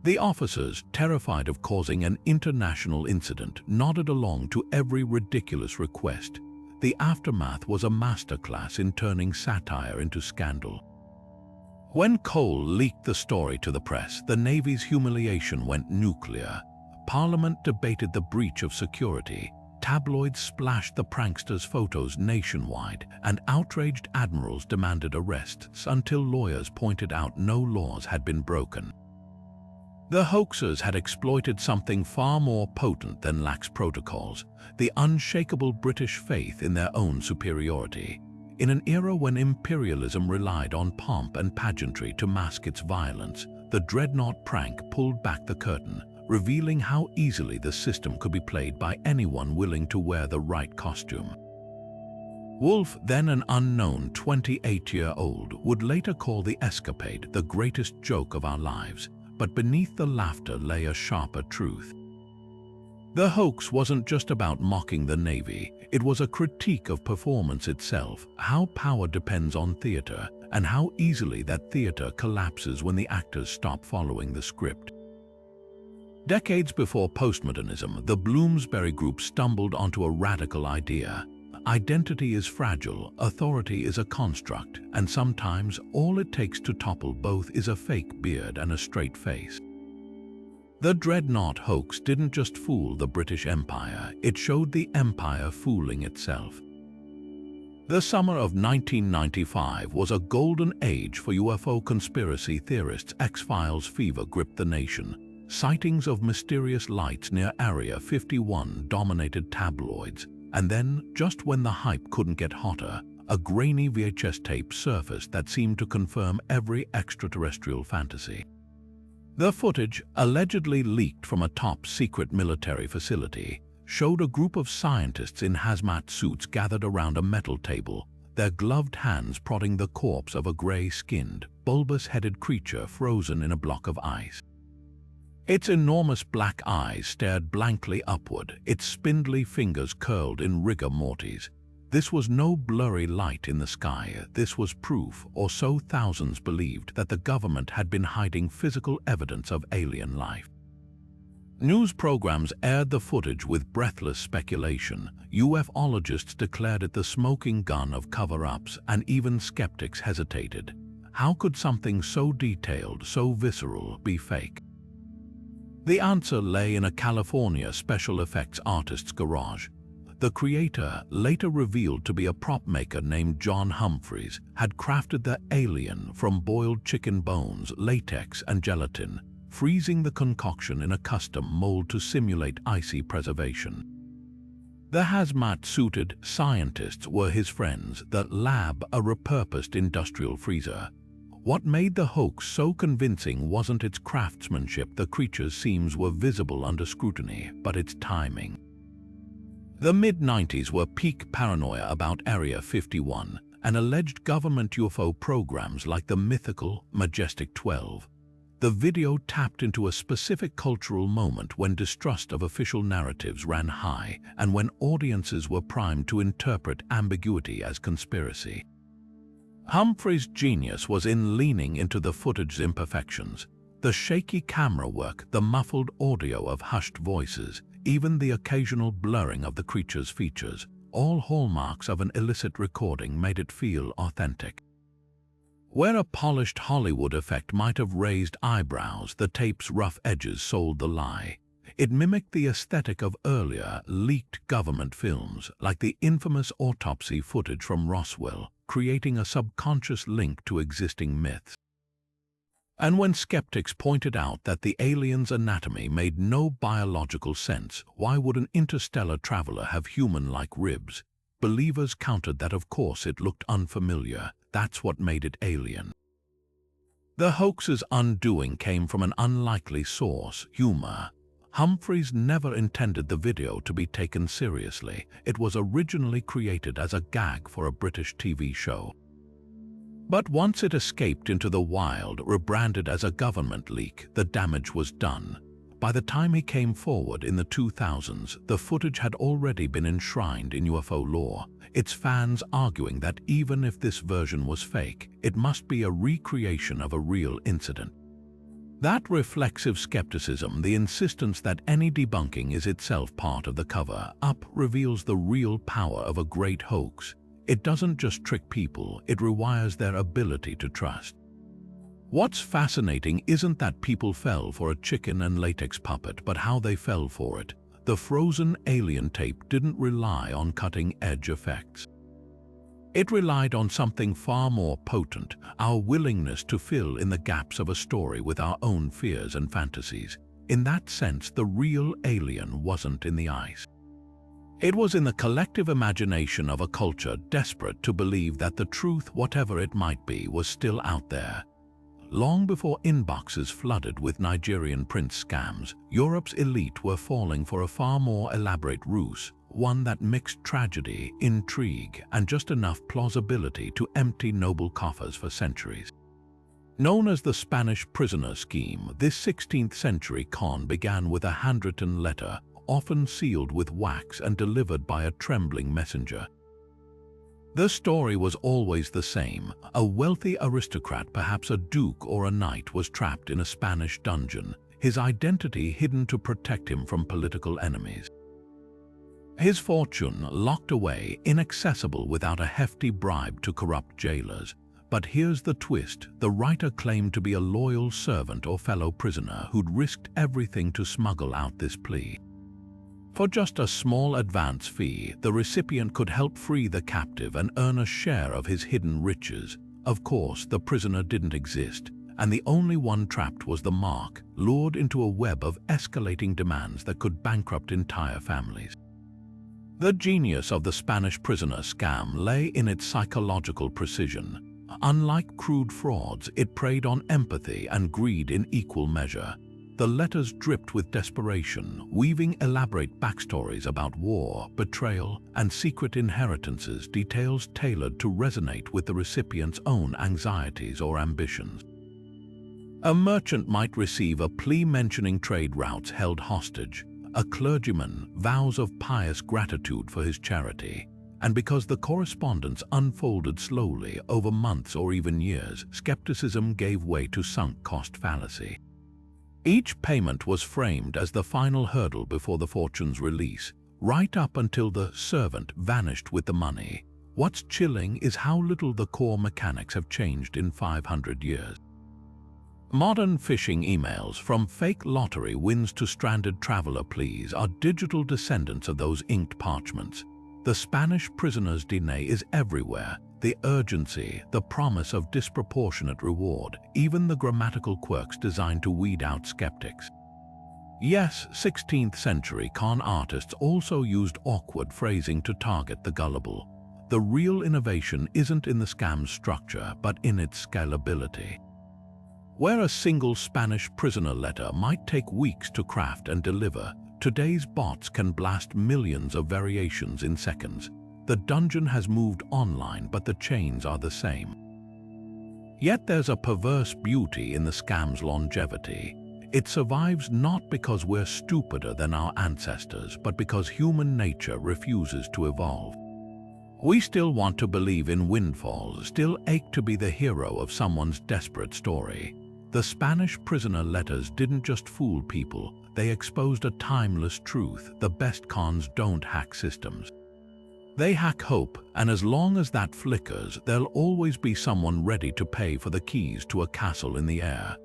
Speaker 1: The officers, terrified of causing an international incident, nodded along to every ridiculous request. The aftermath was a masterclass in turning satire into scandal. When Cole leaked the story to the press, the Navy's humiliation went nuclear. Parliament debated the breach of security. Tabloids splashed the pranksters' photos nationwide, and outraged admirals demanded arrests until lawyers pointed out no laws had been broken. The hoaxers had exploited something far more potent than lax protocols: the unshakable British faith in their own superiority. In an era when imperialism relied on pomp and pageantry to mask its violence, the Dreadnought prank pulled back the curtain, revealing how easily the system could be played by anyone willing to wear the right costume. Woolf, then an unknown 28-year-old, would later call the escapade the greatest joke of our lives, but beneath the laughter lay a sharper truth. The hoax wasn't just about mocking the Navy, it was a critique of performance itself, how power depends on theater, and how easily that theater collapses when the actors stop following the script. Decades before postmodernism, the Bloomsbury Group stumbled onto a radical idea. Identity is fragile, authority is a construct, and sometimes all it takes to topple both is a fake beard and a straight face. The Dreadnought hoax didn't just fool the British Empire, it showed the empire fooling itself. The summer of 1995 was a golden age for UFO conspiracy theorists. X-Files fever gripped the nation. Sightings of mysterious lights near Area 51 dominated tabloids, and then, just when the hype couldn't get hotter, a grainy VHS tape surfaced that seemed to confirm every extraterrestrial fantasy. The footage, allegedly leaked from a top-secret military facility, showed a group of scientists in hazmat suits gathered around a metal table, their gloved hands prodding the corpse of a gray-skinned, bulbous-headed creature frozen in a block of ice. Its enormous black eyes stared blankly upward, its spindly fingers curled in rigor mortis. This was no blurry light in the sky, this was proof, or so thousands believed, that the government had been hiding physical evidence of alien life. News programs aired the footage with breathless speculation. UFOlogists declared it the smoking gun of cover-ups, and even skeptics hesitated. How could something so detailed, so visceral, be fake? The answer lay in a California special effects artist's garage. The creator, later revealed to be a prop maker named John Humphreys, had crafted the alien from boiled chicken bones, latex, and gelatin, freezing the concoction in a custom mold to simulate icy preservation. The hazmat-suited scientists were his friends, the lab a repurposed industrial freezer. What made the hoax so convincing wasn't its craftsmanship, the creature's seams were visible under scrutiny, but its timing. The mid-90s were peak paranoia about Area 51 and alleged government UFO programs like the mythical Majestic 12. The video tapped into a specific cultural moment when distrust of official narratives ran high and when audiences were primed to interpret ambiguity as conspiracy. Humphrey's genius was in leaning into the footage's imperfections. The shaky camera work, the muffled audio of hushed voices, even the occasional blurring of the creature's features, all hallmarks of an illicit recording, made it feel authentic. Where a polished Hollywood effect might have raised eyebrows, the tape's rough edges sold the lie. It mimicked the aesthetic of earlier, leaked government films, like the infamous autopsy footage from Roswell, creating a subconscious link to existing myths. And when skeptics pointed out that the alien's anatomy made no biological sense, why would an interstellar traveler have human-like ribs? Believers countered that of course it looked unfamiliar. That's what made it alien. The hoax's undoing came from an unlikely source: humor. Humphreys never intended the video to be taken seriously. It was originally created as a gag for a British TV show. But once it escaped into the wild, rebranded as a government leak, the damage was done. By the time he came forward in the 2000s, the footage had already been enshrined in UFO lore, its fans arguing that even if this version was fake, it must be a recreation of a real incident. That reflexive skepticism, the insistence that any debunking is itself part of the cover-up, reveals the real power of a great hoax. It doesn't just trick people, it rewires their ability to trust. What's fascinating isn't that people fell for a chicken and latex puppet, but how they fell for it. The frozen alien tape didn't rely on cutting-edge effects. It relied on something far more potent: our willingness to fill in the gaps of a story with our own fears and fantasies. In that sense, the real alien wasn't in the ice. It was in the collective imagination of a culture desperate to believe that the truth, whatever it might be, was still out there. Long before inboxes flooded with Nigerian prince scams, Europe's elite were falling for a far more elaborate ruse, one that mixed tragedy, intrigue, and just enough plausibility to empty noble coffers for centuries. Known as the Spanish prisoner scheme, this 16th century con began with a handwritten letter, often sealed with wax and delivered by a trembling messenger. The story was always the same. A wealthy aristocrat, perhaps a duke or a knight, was trapped in a Spanish dungeon, his identity hidden to protect him from political enemies. His fortune locked away, inaccessible without a hefty bribe to corrupt jailers. But here's the twist: the writer claimed to be a loyal servant or fellow prisoner who'd risked everything to smuggle out this plea. For just a small advance fee, the recipient could help free the captive and earn a share of his hidden riches. Of course, the prisoner didn't exist, and the only one trapped was the mark, lured into a web of escalating demands that could bankrupt entire families. The genius of the Spanish prisoner scam lay in its psychological precision. Unlike crude frauds, it preyed on empathy and greed in equal measure. The letters dripped with desperation, weaving elaborate backstories about war, betrayal, and secret inheritances, details tailored to resonate with the recipient's own anxieties or ambitions. A merchant might receive a plea mentioning trade routes held hostage, a clergyman vows of pious gratitude for his charity, and because the correspondence unfolded slowly over months or even years, skepticism gave way to sunk cost fallacy. Each payment was framed as the final hurdle before the fortune's release, right up until the servant vanished with the money. What's chilling is how little the core mechanics have changed in 500 years. Modern phishing emails, from fake lottery wins to stranded traveler pleas, are digital descendants of those inked parchments. The Spanish prisoner's DNA is everywhere. The urgency, the promise of disproportionate reward, even the grammatical quirks designed to weed out skeptics. Yes, 16th century con artists also used awkward phrasing to target the gullible. The real innovation isn't in the scam's structure, but in its scalability. Where a single Spanish prisoner letter might take weeks to craft and deliver, today's bots can blast millions of variations in seconds. The dungeon has moved online, but the chains are the same. Yet there's a perverse beauty in the scam's longevity. It survives not because we're stupider than our ancestors, but because human nature refuses to evolve. We still want to believe in windfalls, still ache to be the hero of someone's desperate story. The Spanish prisoner letters didn't just fool people, they exposed a timeless truth: the best cons don't hack systems. They hack hope, and as long as that flickers, there'll always be someone ready to pay for the keys to a castle in the air.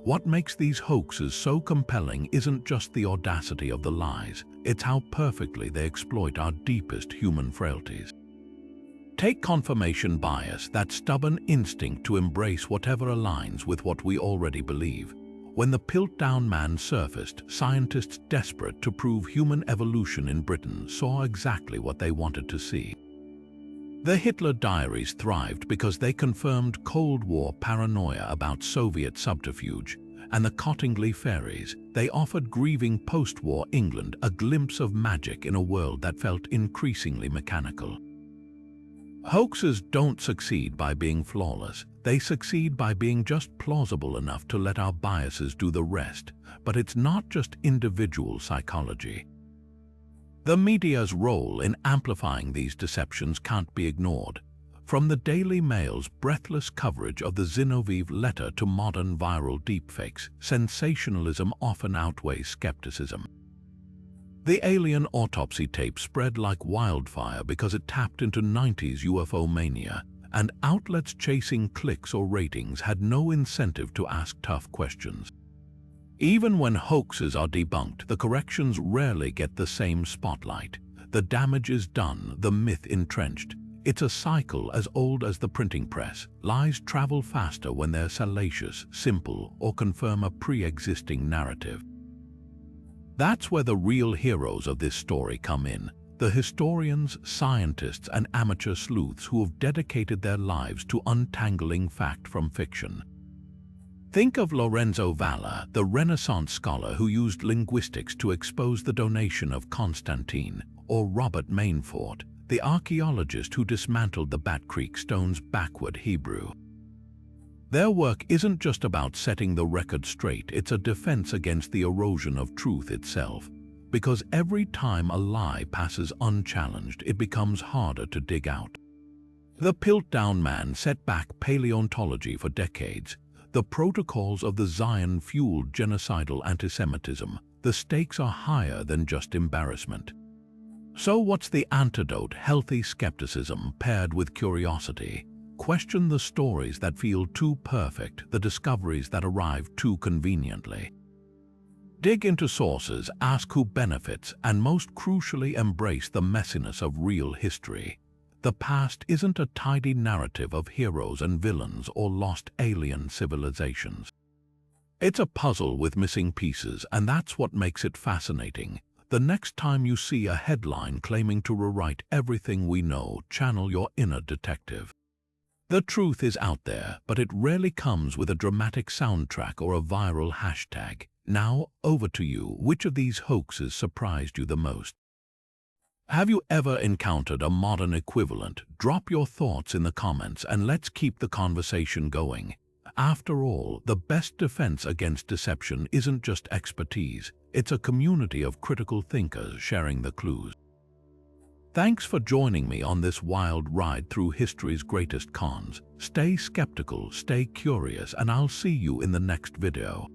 Speaker 1: What makes these hoaxes so compelling isn't just the audacity of the lies, it's how perfectly they exploit our deepest human frailties. Take confirmation bias, that stubborn instinct to embrace whatever aligns with what we already believe. When the Piltdown Man surfaced, scientists desperate to prove human evolution in Britain saw exactly what they wanted to see. The Hitler Diaries thrived because they confirmed Cold War paranoia about Soviet subterfuge, and the Cottingley Fairies, they offered grieving post-war England a glimpse of magic in a world that felt increasingly mechanical. Hoaxes don't succeed by being flawless. They succeed by being just plausible enough to let our biases do the rest. But it's not just individual psychology. The media's role in amplifying these deceptions can't be ignored. From the Daily Mail's breathless coverage of the Zinoviev letter to modern viral deepfakes, sensationalism often outweighs skepticism. The Alien Autopsy tape spread like wildfire because it tapped into 90s UFO mania, and outlets chasing clicks or ratings had no incentive to ask tough questions. Even when hoaxes are debunked, the corrections rarely get the same spotlight. The damage is done, the myth entrenched. It's a cycle as old as the printing press. Lies travel faster when they're salacious, simple, or confirm a pre-existing narrative. That's where the real heroes of this story come in. The historians, scientists, and amateur sleuths who have dedicated their lives to untangling fact from fiction. Think of Lorenzo Valla, the Renaissance scholar who used linguistics to expose the donation of Constantine, or Robert Mainfort, the archaeologist who dismantled the Bat Creek Stone's backward Hebrew. Their work isn't just about setting the record straight, it's a defense against the erosion of truth itself. Because every time a lie passes unchallenged, it becomes harder to dig out. The Piltdown Man set back paleontology for decades. The protocols of the Zion fueled genocidal antisemitism. The stakes are higher than just embarrassment. So what's the antidote? Healthy skepticism paired with curiosity. Question the stories that feel too perfect, the discoveries that arrive too conveniently. Dig into sources, ask who benefits, and most crucially embrace the messiness of real history. The past isn't a tidy narrative of heroes and villains or lost alien civilizations. It's a puzzle with missing pieces, and that's what makes it fascinating. The next time you see a headline claiming to rewrite everything we know, channel your inner detective. The truth is out there, but it rarely comes with a dramatic soundtrack or a viral hashtag. Now, over to you. Which of these hoaxes surprised you the most? Have you ever encountered a modern equivalent? Drop your thoughts in the comments and let's keep the conversation going. After all, the best defense against deception isn't just expertise, it's a community of critical thinkers sharing the clues. Thanks for joining me on this wild ride through history's greatest cons. Stay skeptical, stay curious, and I'll see you in the next video.